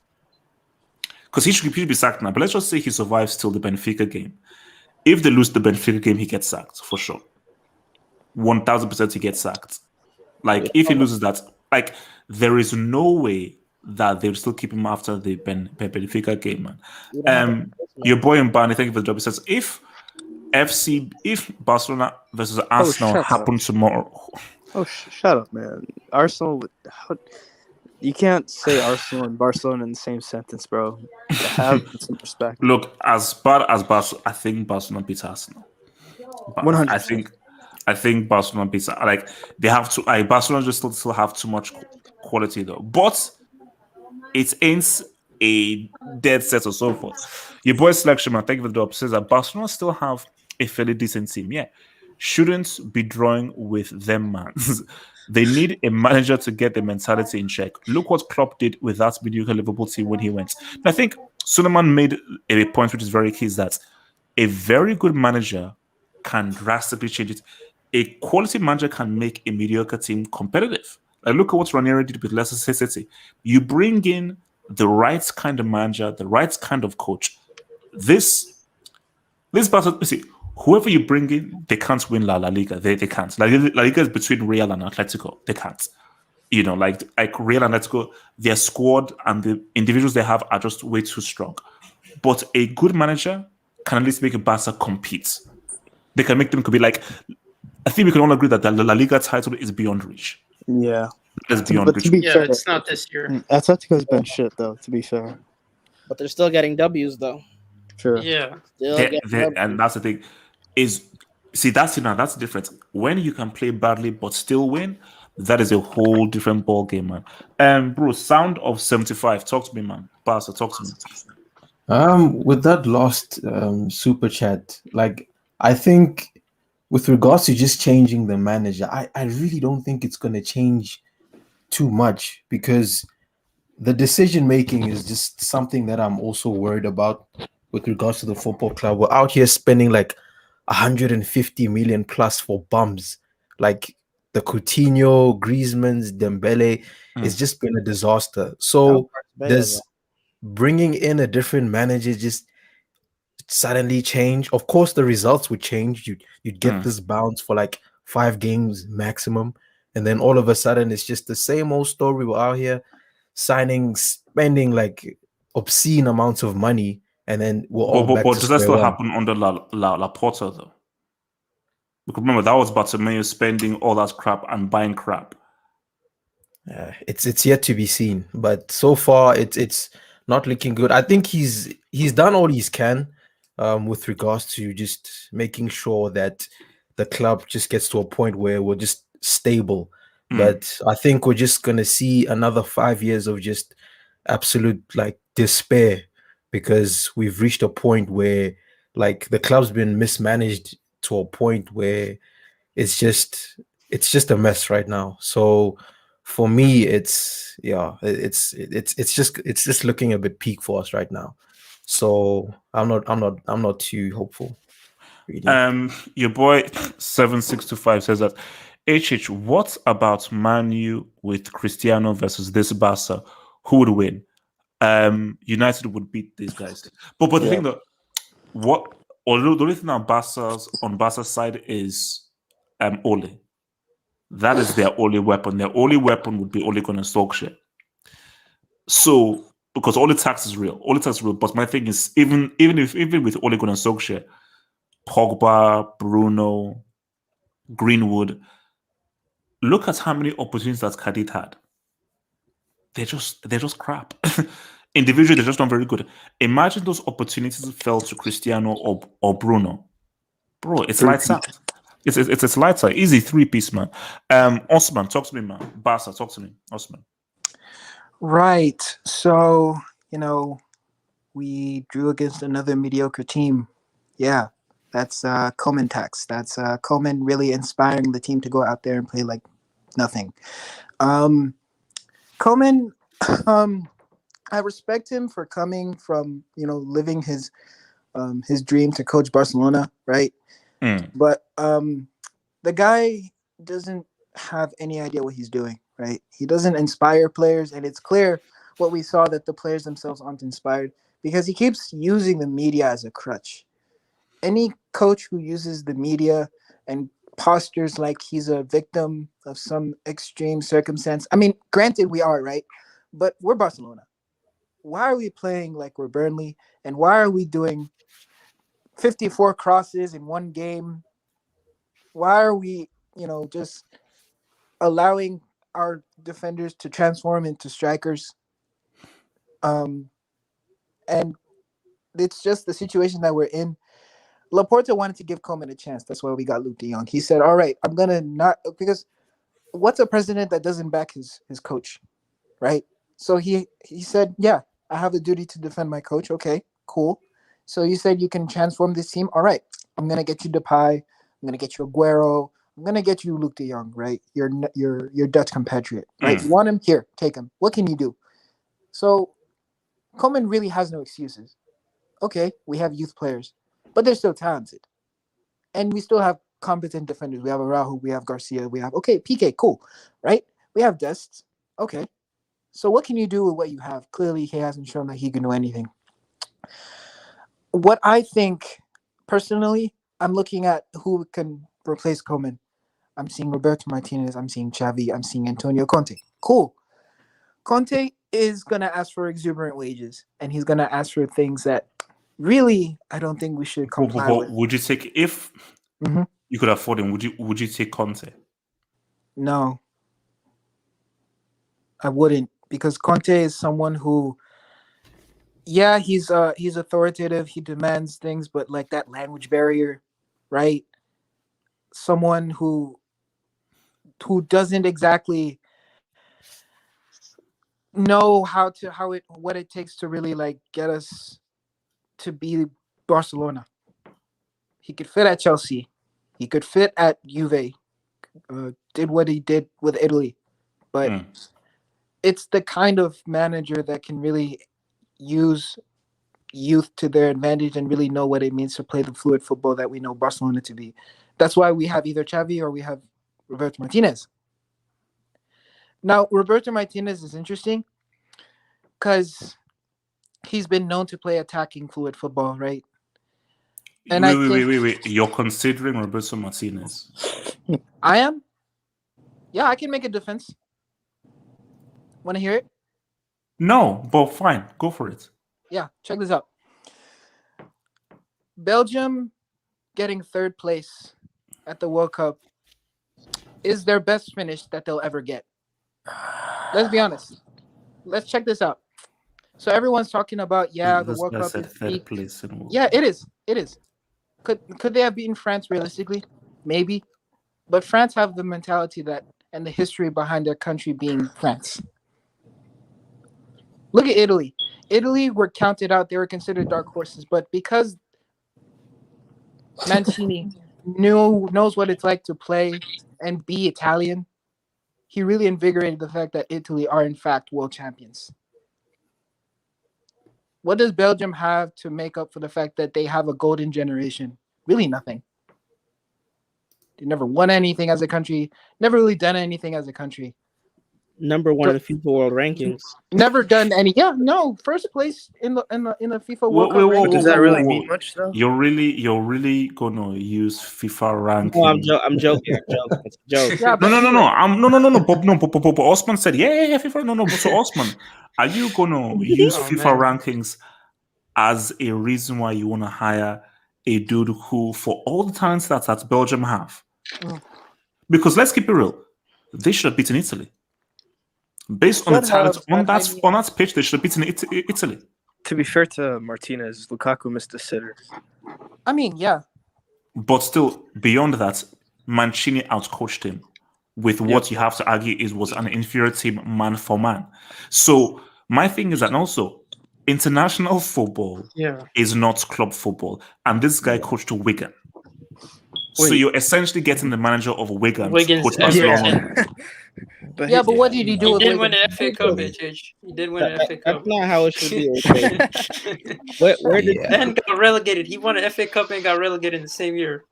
because he should be sacked now, but let's just say he survives till the Benfica game. If they lose the Benfica game, he gets sacked for sure. 1000% he gets sacked. Like if he loses that, like there is no way that they'll still keep him after the Benfica game, man. Your boy Mbani, thank you for the job. He says if Barcelona versus Arsenal happen tomorrow. Oh, shut up, man. Arsenal, you can't say Arsenal and Barcelona in the same sentence, bro. Have some respect. Look, as bad as Barcelona, I think Barcelona beats Arsenal. 100%. I think Barcelona beats, like they have to. Barcelona just still have too much quality though, but it ain't a dead set or so forth. Your boy Selection Man, thank you for the drop, says that Barcelona still have a fairly decent team. Yeah, shouldn't be drawing with them, man. They need a manager to get the mentality in check. Look what Klopp did with that mediocre Liverpool team when he went. And I think Suleiman made a point which is very key, is that a very good manager can drastically change it. A quality manager can make a mediocre team competitive. Like look at what Ranieri did with Leicester City. You bring in the right kind of manager, the right kind of coach. This battle, see, whoever you bring in, they can't win La Liga. They can't. La Liga is between Real and Atletico. They can't. You know, like Real and Atletico, their squad and the individuals they have are just way too strong. But a good manager can at least make a Barca compete. They can make them compete. Like, I think we can all agree that the La Liga title is beyond reach. Yeah. It's beyond reach. Fair, it's not this year. Atletico's been shit, though, to be fair. But they're still getting W's, though. Sure. Yeah. And that's the thing. That's the difference. When you can play badly but still win, that is a whole different ball game, man. Bruce, sound of 75. Talk to me, man. Pastor, talk to me. With that lost super chat, like I think with regards to just changing the manager, I really don't think it's going to change too much, because the decision making is just something that I'm also worried about with regards to the football club. We're out here spending like 150 million plus for bums, like the Coutinho, Griezmann's, Dembele. It's just been a disaster. So there's bringing in a different manager just suddenly change. Of course, the results would change. You'd get this bounce for like 5 games maximum, and then all of a sudden it's just the same old story. We're out here spending like obscene amounts of money, and then we're all back to does that still square one. happen under La Porta though? Because remember that was Bartomeu spending all that crap and buying crap. It's yet to be seen, but so far it's not looking good. I think he's done all he can with regards to just making sure that the club just gets to a point where we're just stable. But I think we're just gonna see another 5 years of just absolute like despair, because we've reached a point where like the club's been mismanaged to a point where it's just a mess right now. So for me, it's just looking a bit peak for us right now. So I'm not too hopeful. Really. Your boy 7625 says that HH, what about Man U with Cristiano versus this Barca? Who would win? United would beat these guys. But the thing that although the only thing on Barca's side is Ole. That is their only weapon. Their only weapon would be Ole Gunnar Solskjaer. So because all the tax is real, But my thing is, even with Ole Gunnar Solskjaer, Pogba, Bruno, Greenwood, look at how many opportunities that Cadiz had. They're just crap. Individually, they're just not very good. Imagine those opportunities fell to Cristiano or Bruno. Bro, it's lights out. It's lights out. Easy 3-piece, man. Osman, talk to me, man. Barca, talk to me. Osman. Right. So, we drew against another mediocre team. Yeah, that's Koeman tax. That's Koeman really inspiring the team to go out there and play like nothing. Koeman, I respect him for coming from, living his dream to coach Barcelona, right? But the guy doesn't have any idea what he's doing, right? He doesn't inspire players, and it's clear what we saw that the players themselves aren't inspired because he keeps using the media as a crutch. Any coach who uses the media and postures like he's a victim of some extreme circumstance. I mean, granted, we are, right? But we're Barcelona. Why are we playing like we're Burnley? And why are we doing 54 crosses in one game? Why are we, just allowing our defenders to transform into strikers? And it's just the situation that we're in. Laporta wanted to give Koeman a chance. That's why we got Luke de Jong. He said, all right, I'm going to not – because what's a president that doesn't back his coach, right? So he said, yeah, I have the duty to defend my coach. Okay, cool. So you said you can transform this team. All right, I'm going to get you Depay. I'm going to get you Aguero. I'm going to get you Luke de Jong, right? Your Dutch compatriot, right? You want him? Here, take him. What can you do? So Koeman really has no excuses. Okay, we have youth players, but they're still talented. And we still have competent defenders. We have Araujo, we have Garcia, we have, okay, PK, cool, right? We have Dest. Okay. So what can you do with what you have? Clearly, he hasn't shown that he can do anything. What I think, personally, I'm looking at who can replace Koeman. I'm seeing Roberto Martinez. I'm seeing Xavi. I'm seeing Antonio Conte. Cool. Conte is going to ask for exuberant wages, and he's going to ask for things that really I don't think we should comply with. Would you take, if you could afford him, would you take Conte? No. I wouldn't, because Conte is someone who, yeah, he's authoritative, he demands things, but like that language barrier, right? Someone who doesn't exactly know what it takes to really like get us to be Barcelona. He could fit at Chelsea, he could fit at Juve, did what he did with Italy, but it's the kind of manager that can really use youth to their advantage and really know what it means to play the fluid football that we know Barcelona to be. That's why we have either Xavi or we have Roberto Martinez. Now, Roberto Martinez is interesting because he's been known to play attacking fluid football, right? And wait. You're considering Roberto Martinez? I am? Yeah, I can make a defense. Want to hear it? No, but fine. Go for it. Yeah, check this out. Belgium getting third place at the World Cup is their best finish that they'll ever get. Let's be honest. Let's check this out. So everyone's talking about, the World Cup is third place. Yeah, it is. It is. Could they have beaten France realistically? Maybe. But France have the mentality that and the history behind their country being France. Look at Italy. Italy were counted out. They were considered dark horses. But because Mancini knows what it's like to play and be Italian, he really invigorated the fact that Italy are, in fact, world champions. What does Belgium have to make up for the fact that they have a golden generation? Really nothing. They never won anything as a country, never really done anything as a country. Number one in the FIFA World Rankings. Never done any. Yeah, no, first place in the FIFA World Cup rankings. Does that really mean much though? You're really gonna use FIFA ranking? No, I'm joking. It's a joke. Yeah, No. But Osman said, yeah. FIFA. No. So Osman, Are you gonna use Oh, FIFA man. rankings as a reason why you want to hire a dude who, for all the talents that Belgium have? Because let's keep it real, they should have beaten Italy. Based on the Should talent have, on but I that mean- on that pitch, they should have beaten Italy. To be fair to Martinez, Lukaku missed a sitter. I mean, yeah. But still, beyond that, Mancini outcoached him with what you have to argue was an inferior team man for man. So my thing is that also international football is not club football, and this guy coached Wigan. So Wait. you're essentially getting the manager of Wigan to Wigan's coach Barcelona. But Yeah, but what did he do He with did win Wigan? an FA Cup, HH. He did win an FA Cup. That's not how it should be. Okay. Where did And got relegated. He won an FA Cup and got relegated in the same year.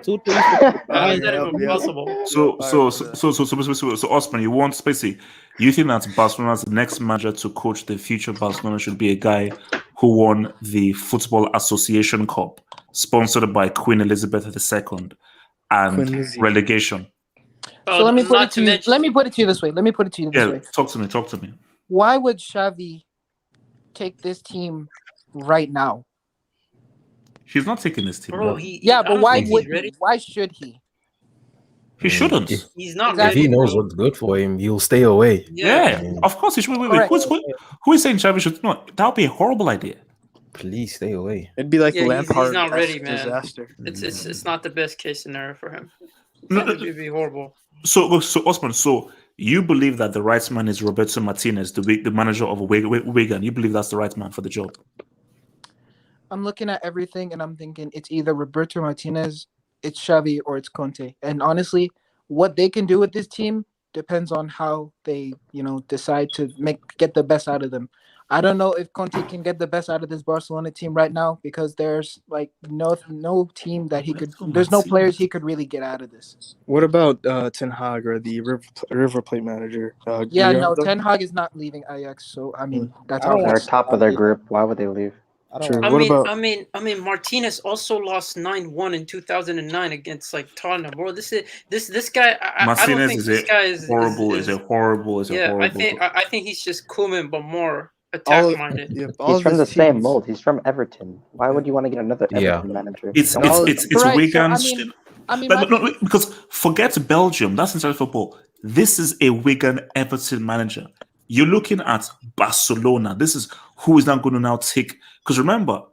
2 3 How is that even possible? So Osman, you want Spacey? You think that Barcelona's next manager to coach the future Barcelona should be a guy who won the Football Association Cup, sponsored by Queen Elizabeth II, and relegation? So let me put it to you. Let me put it to you this way. Talk to me. Why would Xavi take this team right now? He's not taking this team. Bro, but why would he? Why should he? He shouldn't. He's not If he ready, knows bro. what's good for him, he'll stay away. Yeah, of course he should. Wait. Who is saying Xavi should? No, that would be a horrible idea. Please stay away. It'd be like Yeah, Lampard. he's not ready, man. Disaster. It's not the best case scenario for him. No, It would be horrible. So Osman, so you believe that the right man is Roberto Martinez, the manager of Wigan? You believe that's the right man for the job? I'm looking at everything and I'm thinking it's either Roberto Martinez, it's Xavi, or it's Conte. And honestly, what they can do with this team depends on how they, decide to get the best out of them. I don't know if Conte can get the best out of this Barcelona team right now because there's no team that he could. There's no players he could really get out of this. What about Ten Hag or the River Plate manager? Ten Hag is not leaving Ajax, so I mean that's how They're top of their group. Why would they leave? I mean, Martinez also lost 9-1 in 2009 against Tottenham. Bro, this guy. Martinez I don't think this guy is horrible. I think he's just Koeman, but more attack minded. He's from the same mold. He's from Everton. Why would you want to get another Everton manager? It's Wigan. Because forget Belgium. That's inside football. This is a Wigan Everton manager. You're looking at Barcelona. This is who is now going to now take. Because remember,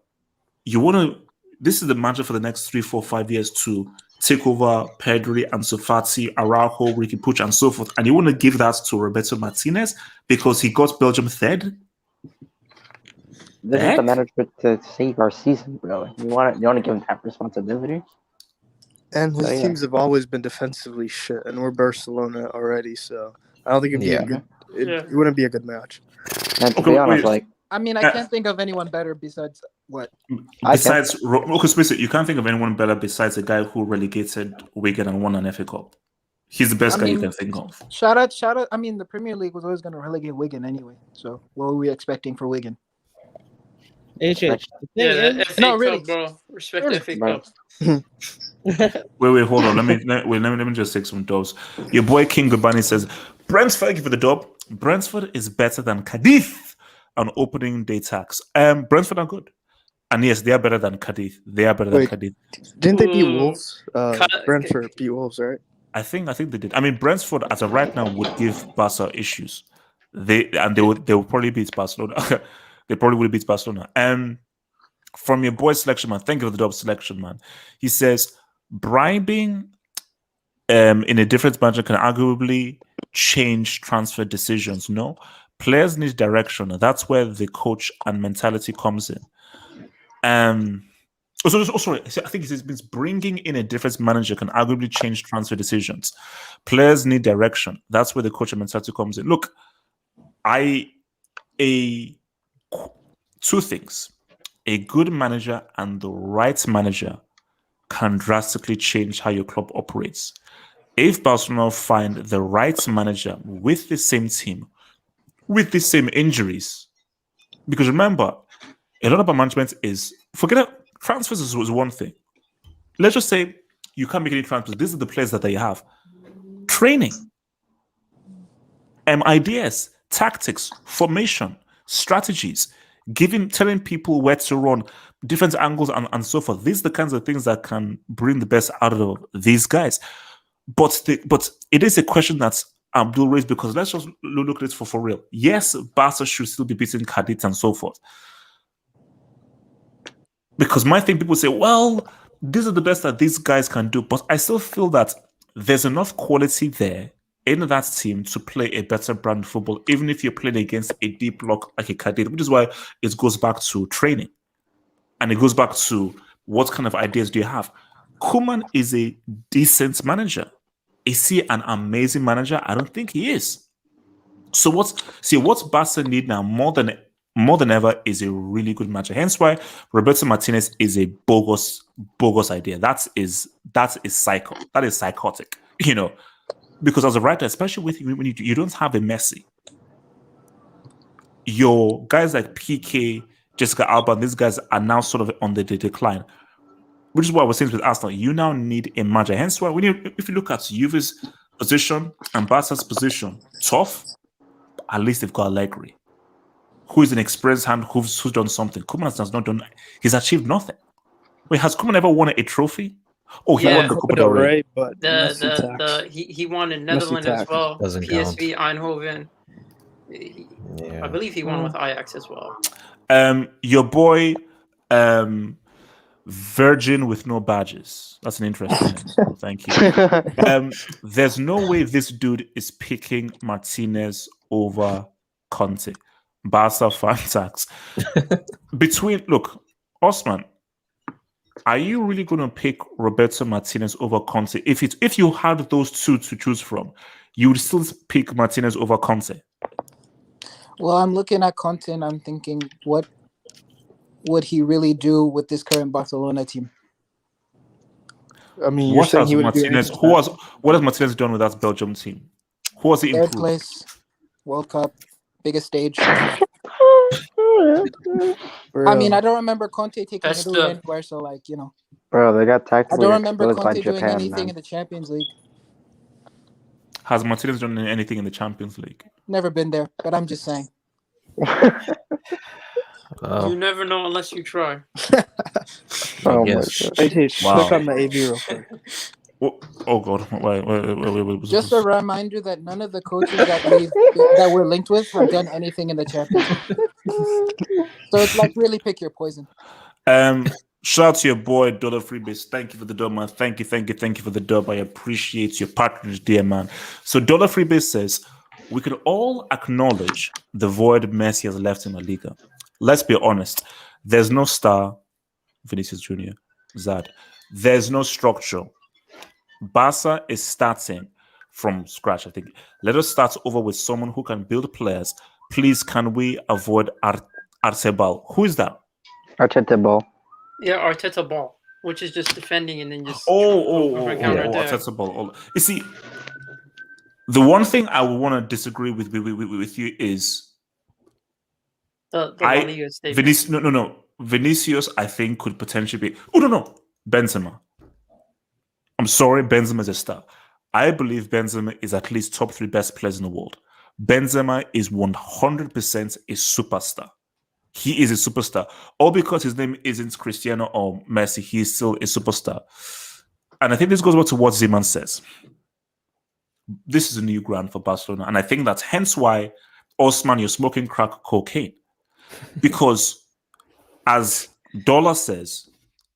this is the manager for the next 3, 4, 5 years to take over Pedri, Ansu Fati, Araujo, Ricky Puig, and so forth. And you want to give that to Roberto Martinez because he got Belgium third? This is the manager to save our season, bro. You want to give him that responsibility? And his teams have always been defensively shit, and we're Barcelona already, so I don't think it'd be a good. It wouldn't be a good match. And to be honest, I mean, I can't think of anyone better besides what. Besides, you can't think of anyone better besides a guy who relegated Wigan and won an FA Cup. He's the best guy you can think of. Shout out! I mean, the Premier League was always going to relegate Wigan anyway. So, what were we expecting for Wigan? FA really, Cup, bro. Respect really? FA Cup. Wait, hold on. Let me just take some dubs. Your boy King Gabani says, Brentford, give it the dub. Brentford is better than Cadiz on opening day tax. Brentford are good. And yes, they are better than Cadiz. Than Cadiz. Didn't they beat Wolves? Brentford beat Wolves, right? I think they did. I mean, Brentford, as of right now, would give Barca issues. They will probably beat Barcelona. They probably would beat Barcelona. From your boy selection, man, thank you for the dub selection, man. He says, bribing in a different manager can arguably change transfer decisions. No, players need direction. That's where the coach and mentality comes in. Sorry, I think it means bringing in a different manager can arguably change transfer decisions. Players need direction. That's where the coach and mentality comes in. Look, two things. A good manager and the right manager can drastically change how your club operates. If Barcelona find the right manager with the same team, with the same injuries, because remember, a lot about management is, transfers is one thing. Let's just say you can't make any transfers. These are the players that they have. Training. Ideas. tactics, formation, strategies, telling people where to run, different angles, and so forth. These are the kinds of things that can bring the best out of these guys. But it is a question that Abdul raised, because let's just look at it for real. Yes, Barca should still be beating Cadiz and so forth. Because my thing, people say, well, these are the best that these guys can do. But I still feel that there's enough quality there in that team to play a better brand of football, even if you're playing against a deep block like a Cadiz, which is why it goes back to training. And it goes back to what kind of ideas do you have? Koeman is a decent manager. Is he an amazing manager? I don't think he is. So what's Barca need now more than ever is a really good manager. Hence why Roberto Martinez is a bogus idea. That is psychotic. Because as a writer, especially when you don't have a Messi, your guys like PK, Jessica Alba, and these guys are now sort of on the decline. Which is what I was saying with Arsenal. You now need a manager. Hence why if you look at Juve's position and Barca's position, tough, at least they've got Allegri, who is an experienced hand who's done something. Koeman has not done. He's achieved nothing. Wait, has Koeman ever won a trophy? Oh, he won the Copa del Rey. Right, but he won in Netherlands as well. Doesn't PSV count. Eindhoven. I believe he won with Ajax as well. Your boy, Virgin with no badges. That's an interesting name. Thank you. There's no way this dude is picking Martinez over Conte. Barca fan tax. Look, Osman, are you really going to pick Roberto Martinez over Conte? If you had those two to choose from, you would still pick Martinez over Conte? Well, I'm looking at Conte and I'm thinking, what would he really do with this current Barcelona team? I mean, what has Martinez done with that Belgium team? Who has he improved? Third place, World Cup, biggest stage. I mean, I don't remember Conte taking Italy anywhere, so Bro, they got I tactically don't remember exposed by Conte doing Japan, anything man. in the Champions League. Has Martinez done anything in the Champions League? Never been there, but I'm just saying. You never know unless you try. Oh my god! Click on the AV real quick. Oh god! Wait. Just a reminder that none of the coaches that we're linked with have done anything in the Champions League. So it's like really pick your poison. Shout out to your boy Dollar Freebase. Thank you for the dub, man. Thank you for the dub. I appreciate your patronage, dear man. So Dollar Freebase says we can all acknowledge the void Messi has left in La Liga. Let's be honest. There's no star, Vinicius Jr., Zad. There's no structure. Barca is starting from scratch, I think. Let us start over with someone who can build players. Please, can we avoid Artebal? Who is that? Arteta Ball. Yeah, Arteta Ball, which is just defending and then just Arteta Ball. You see, the one thing I would want to disagree with you is the La Liga statement. No. Vinicius, I think, could potentially be. Oh no, Benzema. I'm sorry, Benzema is a star. I believe Benzema is at least top 3 best players in the world. Benzema is 100% a superstar. He is a superstar. All because his name isn't Cristiano or Messi, he is still a superstar. And I think this goes back to what Zeman says. This is a new ground for Barcelona. And I think that's hence why, Osman, you're smoking crack cocaine. Because as Dollar says,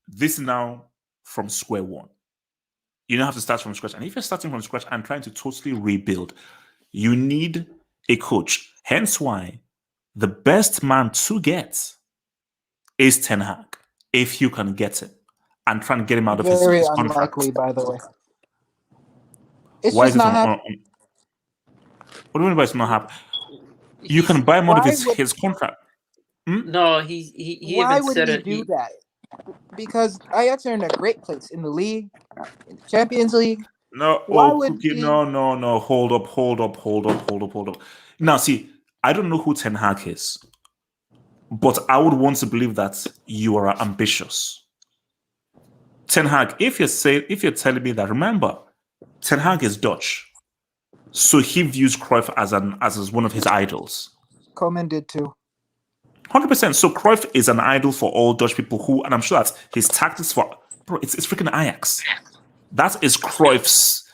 this is now from square one. You don't have to start from scratch. And if you're starting from scratch and trying to totally rebuild, you need a coach. Hence why the best man to get is Ten Hag, if you can get him and try and get him out of his contract. Very unlikely, by the way. It's Why just is not it happening. What do you mean by it's not happening? You can buy him out of his contract. No, he Why even would said he it. do that? Because Ajax are in a great place in the league, in the Champions League. No, no. Hold up. Now, see, I don't know who Ten Hag is, but I would want to believe that you are ambitious. Ten Hag, if you're telling me that, remember, Ten Hag is Dutch. So he views Cruyff as one of his idols. Koeman did too. 100%. So Cruyff is an idol for all Dutch people who, and I'm sure that his tactics for, bro, it's freaking Ajax. That is Cruyff's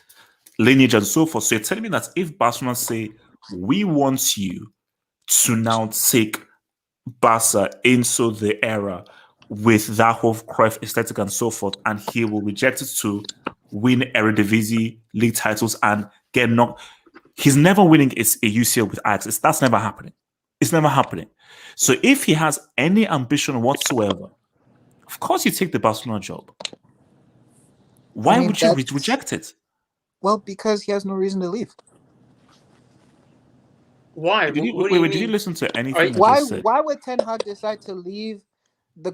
lineage and so forth. So you're telling me that if Barcelona say, we want you to now take Barca into the era with that whole Cruyff aesthetic and so forth, and he will reject it to win Eredivisie league titles and get knocked. He's never winning a UCL with Ajax. That's never happening. It's never happening. So if he has any ambition whatsoever, of course you take the Barcelona job. Why would you reject it? Well, because he has no reason to leave. Why? Did you listen to anything? Why would Ten Hag decide to leave the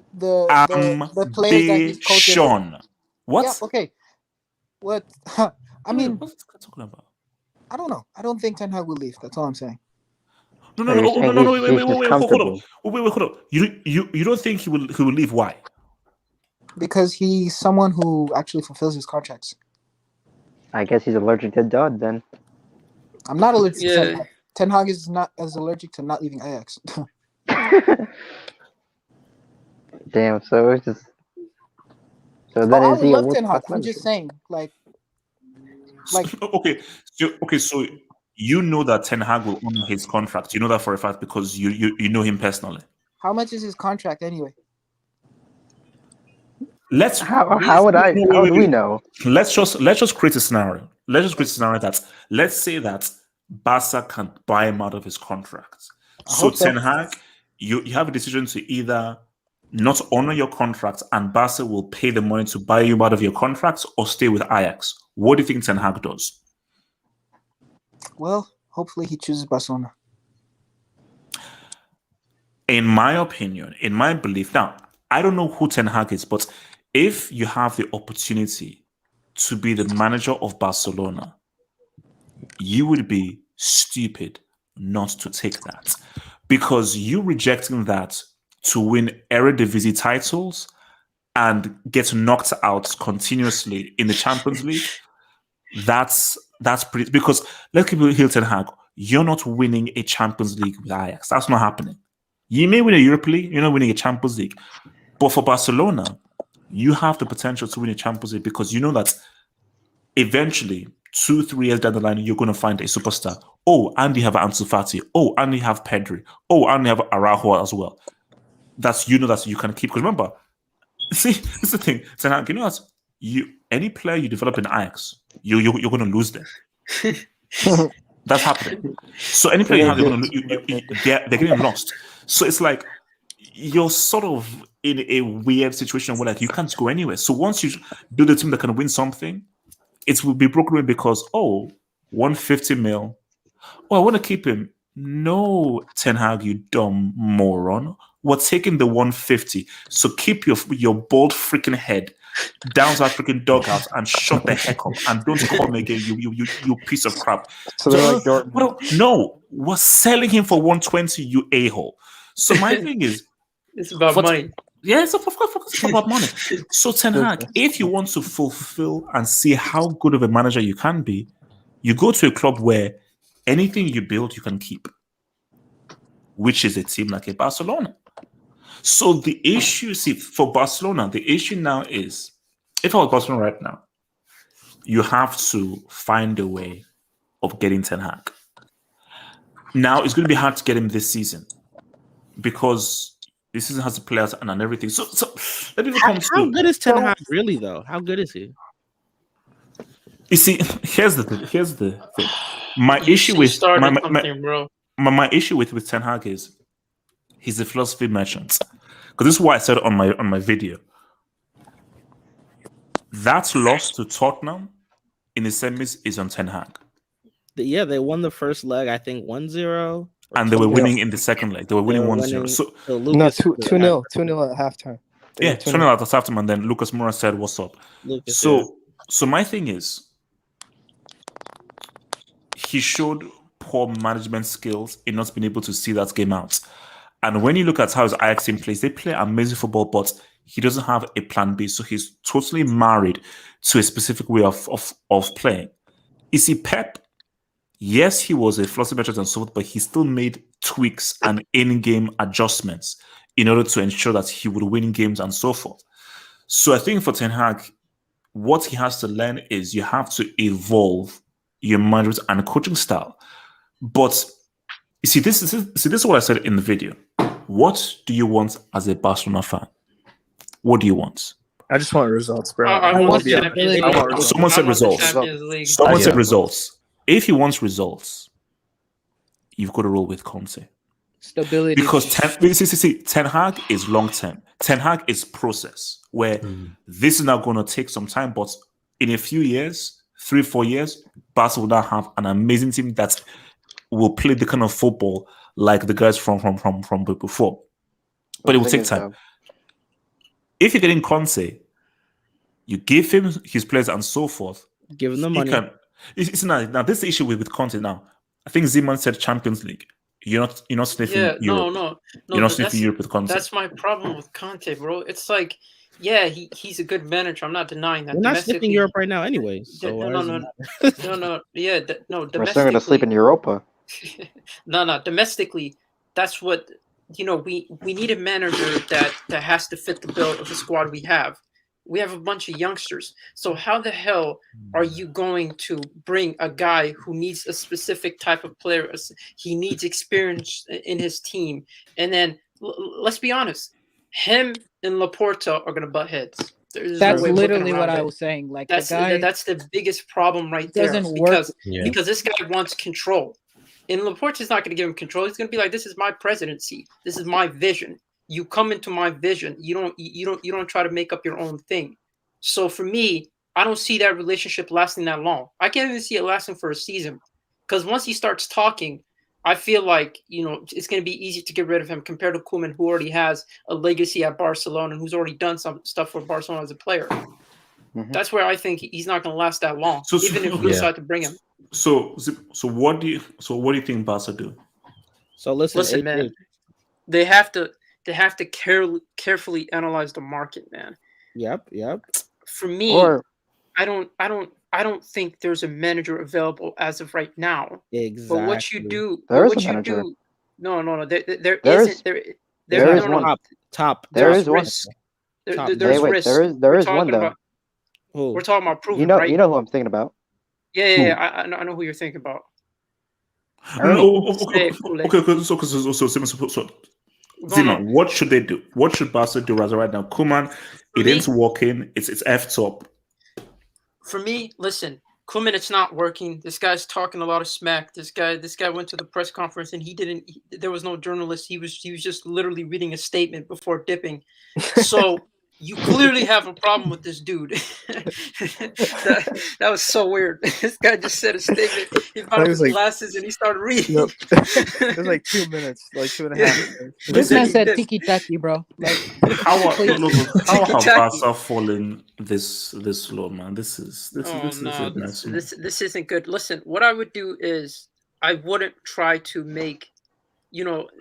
players that he's coaching? What? Yeah, okay. What? I mean, what's talking about? I don't know. I don't think Ten Hag will leave. That's all I'm saying. No, wait, hold on. You don't think he will leave? Why? Because he's someone who actually fulfills his contracts. I guess he's allergic to Dodd then. I'm not allergic to Ten Hag. Ten Hag is not as allergic to not leaving Ajax. Damn, so it's just... So then I is would he love Ten Hag. I'm just saying, okay, so you know that Ten Hag will honor his contract. You know that for a fact because you know him personally. How much is his contract anyway? How do we know? Let's just create a scenario. Let's just create a scenario that let's say that Barca can buy him out of his contract. So Ten Hag, you have a decision to either not honor your contract and Barca will pay the money to buy you out of your contract or stay with Ajax. What do you think Ten Hag does? Well, hopefully he chooses Barcelona. In my opinion, in my belief, now, I don't know who Ten Hag is, but if you have the opportunity to be the manager of Barcelona, you would be stupid not to take that. Because you rejecting that to win Eredivisie titles and get knocked out continuously in the Champions League, that's pretty... Because let's keep it Ten Hag, you're not winning a Champions League with Ajax. That's not happening. You may win a Europa League, you're not winning a Champions League. But for Barcelona, you have the potential to win a Champions League because you know that eventually, 2-3 years down the line, you're going to find a superstar. Oh, and you have Ansu Fati. Oh, and you have Pedri. Oh, and you have Araujo as well. That you know that you can keep. Because remember, see, this is the thing. Ten Hag, you know that any player you develop in Ajax, you're going to lose them. That's happening. So any player you have, they're getting lost. So it's like you're sort of in a weird situation where like you can't go anywhere. So once you build a team that can win something, it will be broken away because 150 mil. Oh, I want to keep him. No, Ten Hag, you dumb moron. We're taking the 150. So keep your bald freaking head down to that freaking dugout and shut the heck up and don't call me again, you piece of crap. So they're like Dortmund. No, we're selling him for 120, you a-hole. So my thing is, it's about money. Yes, of course, it's about money. So Ten Hag, if you want to fulfill and see how good of a manager you can be, you go to a club where anything you build, you can keep, which is a team like a Barcelona. So the issue, for Barcelona, the issue now is, if I was Barcelona right now, you have to find a way of getting Ten Hag. Now, it's going to be hard to get him this season because this season has the players and everything. So let me come to... How good is Ten Hag really, though? How good is he? You see, here's the thing. My issue with Ten Hag is he's a philosophy merchant. Because this is why I said on my video. That loss to Tottenham in the semis is on Ten Hag. Yeah, they won the first leg, I think 1-0. And they were winning in the second leg. They were winning 1-0. So no, 2-0 at halftime. Yeah, 2-0 at halftime, and then Lucas Moura said, "What's up?" So my thing is, he showed poor management skills in not being able to see that game out. And when you look at how his Ajax team plays, they play amazing football, but he doesn't have a plan B. So he's totally married to a specific way of playing. You see, Pep Yes, he was a flossy metric and so forth, but he still made tweaks and in-game adjustments in order to ensure that he would win games and so forth. So I think for Ten Hag, what he has to learn is you have to evolve your management and coaching style. But you see, this is what I said in the video. What do you want as a Barcelona fan? What do you want? I just want results, bro. I want Champions League. Someone said results. Someone said results. If he wants results, you've got to roll with Conte. Stability. Because Ten Hag is long term. Ten Hag is process, where this is now going to take some time, but in a few years, 3-4 years, Barca will now have an amazing team that will play the kind of football like the guys from before. But it will take time. If you're getting Conte, you give him his players and so forth. Give him the money. Now this is the issue with Conte now. I think Zeman said Champions League. You're not sniffing Europe. No. You're not sniffing Europe with Conte. That's my problem with Conte, bro. It's like, yeah, he's a good manager. I'm not denying that. We're not sniffing Europe right now, anyway. So no. Yeah, no. We're still gonna sleep in Europa. No. Domestically, that's what we need a manager that has to fit the bill of the squad we have. We have a bunch of youngsters. So how the hell are you going to bring a guy who needs a specific type of player? He needs experience in his team. And then let's be honest, him and Laporta are going to butt heads. That's literally what I was saying. Like that's the biggest problem right there. Because this guy wants control. And Laporta's not going to give him control. He's going to be like, "This is my presidency. This is my vision. You come into my vision. You don't try to make up your own thing." So for me, I don't see that relationship lasting that long. I can't even see it lasting for a season, because once he starts talking, I feel like it's going to be easy to get rid of him compared to Koeman, who already has a legacy at Barcelona and who's already done some stuff for Barcelona as a player. Mm-hmm. That's where I think he's not going to last that long, even if we decide to bring him. So what do you think Barca do? So listen, man, they have to carefully analyze the market, man. Yep. For me, I don't think there's a manager available as of right now. Exactly. But what you do, there is a manager. No. There isn't. There is one. Top. There is one. There's risk. There is one though. We're talking about proven, right? You know who I'm thinking about. Yeah. I know who you're thinking about. Okay. So Zima, what should they do? What should Barca do right now? Koeman, it ain't working. It's effed up. For me, listen, Koeman, it's not working. This guy's talking a lot of smack. This guy went to the press conference and there was no journalist. He was just literally reading a statement before dipping. So you clearly have a problem with this dude. that was so weird. This guy just said a statement. He brought his glasses and he started reading. Yep. It was like 2 minutes, like 2.5. This man said tiki-taki, bro. Like, how have Barca fallen this low, man? This isn't good. Listen, what I would do is I wouldn't try to make,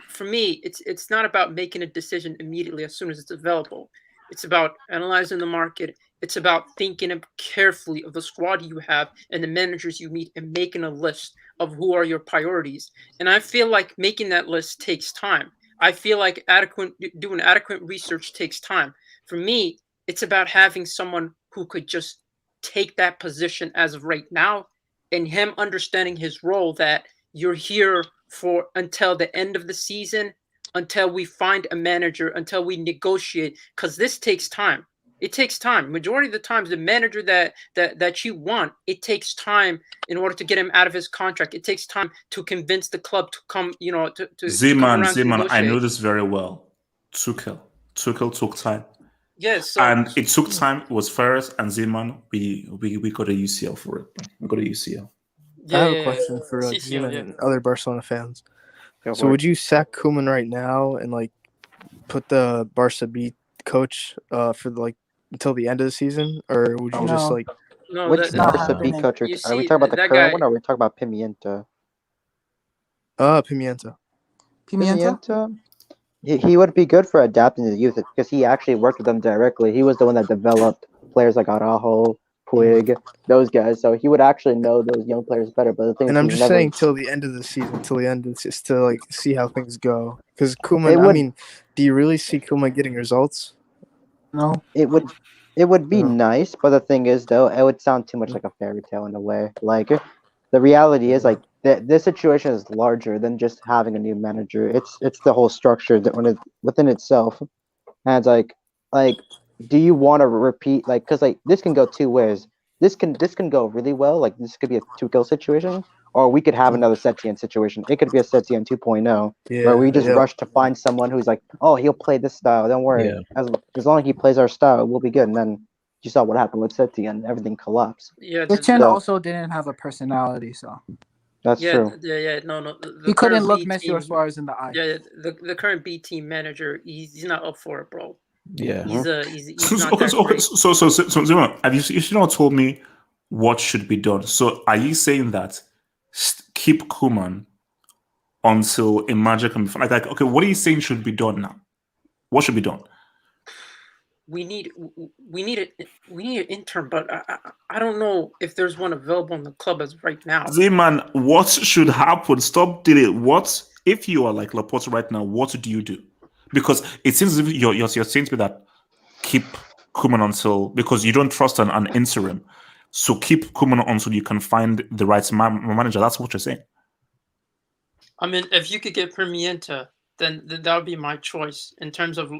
for me, it's not about making a decision immediately as soon as it's available. It's about analyzing the market. It's about thinking carefully of the squad you have and the managers you meet and making a list of who are your priorities. And I feel like making that list takes time. I feel like doing adequate research takes time. For me, it's about having someone who could just take that position as of right now, and him understanding his role, that you're here for until the end of the season, until we find a manager, until we negotiate, because this takes time. It takes time. Majority of the times, the manager that you want, it takes time in order to get him out of his contract. It takes time to convince the club to come, to Zeman, I know this very well. Tuchel took time. Yes, and it took time. It was Ferris and Zeman. We got a UCL for it. We got a UCL. I have a question for Zeman and other Barcelona fans. So would you sack Koeman right now and put the Barca B coach for until the end of the season, or would you just No, which Barca B coach? Are we talking about the current one, or are we talking about Pimienta? Pimienta. He would be good for adapting to the youth because he actually worked with them directly. He was the one that developed players like Araujo, Puig, those guys. So he would actually know those young players better. But the thing And is, I'm he's just never. saying till the end of the season, till the end, it's just to like see how things go. Because Koeman, It I would. mean, do you really see Koeman getting results? No. It would be No. nice, but the thing is, though, it would sound too much like a fairy tale in a way. Like the reality is, like this situation is larger than just having a new manager. It's the whole structure that within itself, and it's like, do you want to repeat like because like this can go two ways. This can go really well. Like this could be a 2-kill situation, or we could have another Setien situation. It could be a Setien 2.0, where we just rush to find someone who's like, oh, he'll play this style. Don't worry. Yeah. As long as he plays our style, we'll be good. And then you saw what happened with Setien. Everything collapsed. Yeah, Setien also didn't have a personality, so that's true. Yeah. No. he couldn't current look B Messi or team- Suarez in the eye. Yeah, the current B team manager, he's not up for it, bro. Yeah. He's So, not that great. so Zima, have you not told me what should be done? So are you saying that keep Koeman until a manager can be found? Like, okay, what are you saying should be done now? What should be done? We need an intern, but I don't know if there's one available in the club as right now. Zeman, what should happen? Stop doing it. What if you are like Laporte right now? What do you do? Because it seems as if you're saying to me that keep Koeman until because you don't trust an interim. So keep Koeman until you can find the right manager. That's what you're saying. I mean, if you could get Pimienta, then that would be my choice in terms of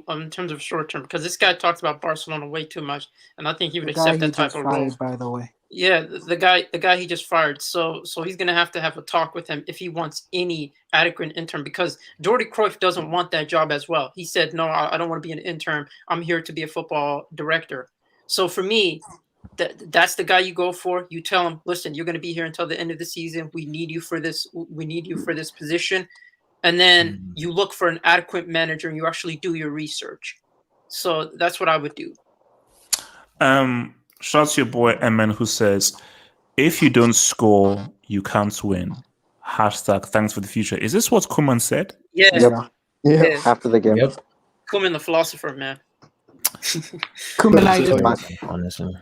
short term. Because this guy talks about Barcelona way too much, and I think he would accept that type of role. By the way. Yeah, the guy he just fired. So he's gonna have to have a talk with him if he wants any adequate intern, because Jordi Cruyff doesn't want that job as well. He said, no, I don't want to be an intern. I'm here to be a football director. So for me, that's the guy you go for. You tell him, listen, you're gonna be here until the end of the season. We need you for this. We need you for this position. And then you look for an adequate manager and you actually do your research. So that's what I would do. Shout out to your boy Emin who says, if you don't score, you can't win. Hashtag thanks for the future. Is this what Koeman said? Yeah. Yeah. After the game. Yep. Koeman the philosopher, man. Honestly.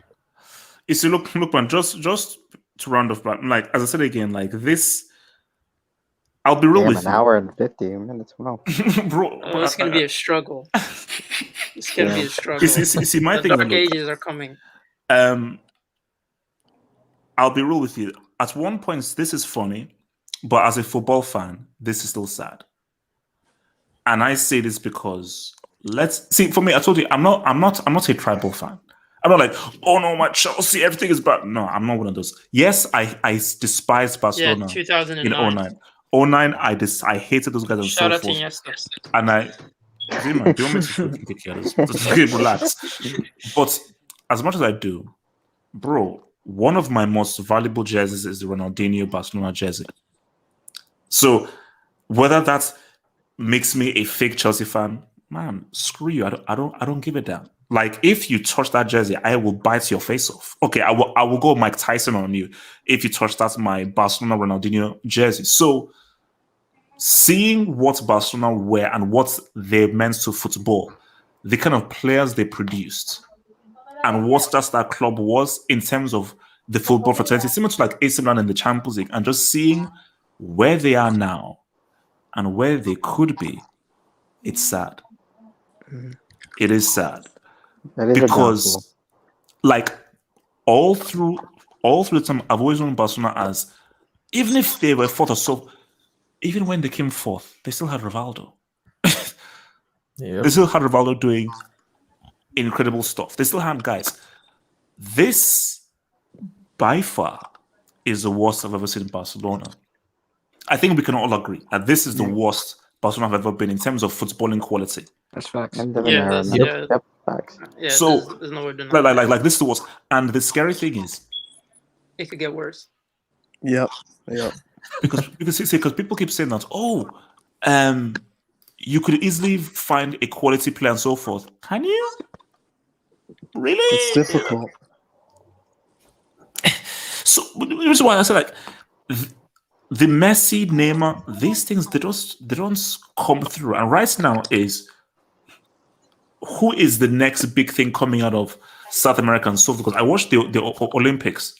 You see, look, man, just to round off, but like as I said again, like this, I'll be real with an you. hour and 50 minutes. Wow. Bro, It's gonna be a struggle. It's gonna be a struggle. You see, my the thing is, dark look, ages are coming. I'll be real with you. At one point, this is funny, but as a football fan, this is still sad. And I say this because let's see. For me, I told you, I'm not a tribal fan. I'm not like, oh no, my Chelsea, everything is bad. No, I'm not one of those. Yes, I despised Barcelona 2009. in 09. 09, I hated those guys and Shout so out to forth. Iniesta. And Zima, do you want me to freaking take care of this? Just relax. But as much as I do, bro, one of my most valuable jerseys is the Ronaldinho Barcelona jersey. So whether that makes me a fake Chelsea fan, man, screw you. I don't give a damn. Like, if you touch that jersey, I will bite your face off. Okay, I will go Mike Tyson on you if you touch my Barcelona Ronaldinho jersey. So seeing what Barcelona were and what they meant to football, the kind of players they produced, and what that club was in terms of the football fraternity, similar to like AC Milan in the Champions League, and just seeing where they are now and where they could be, it's sad. It is sad. Because like all through the time, I've always known Barcelona as, even if they were fourth or so, even when they came fourth, they still had Rivaldo. They still had Rivaldo doing incredible stuff. They still had guys. This, by far, is the worst I've ever seen in Barcelona. I think we can all agree that this is the worst Barcelona have ever been in terms of footballing quality. That's facts. Facts. Yeah, so there's no way to like this is the worst. And the scary thing is, it could get worse. Yep. Because people keep saying that, you could easily find a quality player and so forth. Can you? Really? It's difficult. So the reason why I said like the Messi, Neymar, these things they don't come through. And right now is, who is the next big thing coming out of South American stuff because I watched the Olympics.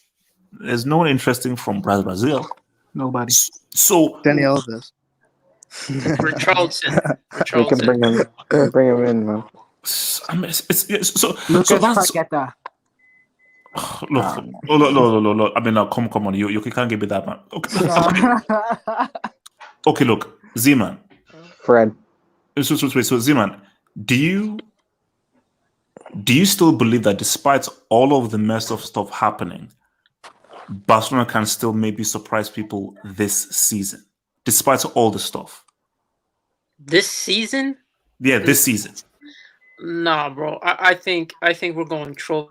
There's no one interesting from Brazil. Nobody. So Danny Alves. Richarlison. We can bring him in, man. I mean, so Lucas that's Paqueta. look. I mean, now come on, you can't give me that, man. Okay, look, Z-Man. Fred. So Z-Man, do you still believe that despite all of the mess of stuff happening, Barcelona can still maybe surprise people this season, despite all the stuff? This season? Yeah, this season. Nah, bro. I think we're going troll.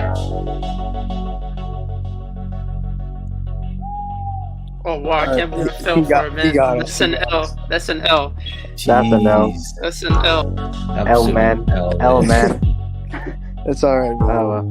Oh wow! I can't believe I fell for it, man. That's an L. That's an L. That's an L. That's an L. L man. L man. It's all right, man. Oh, well.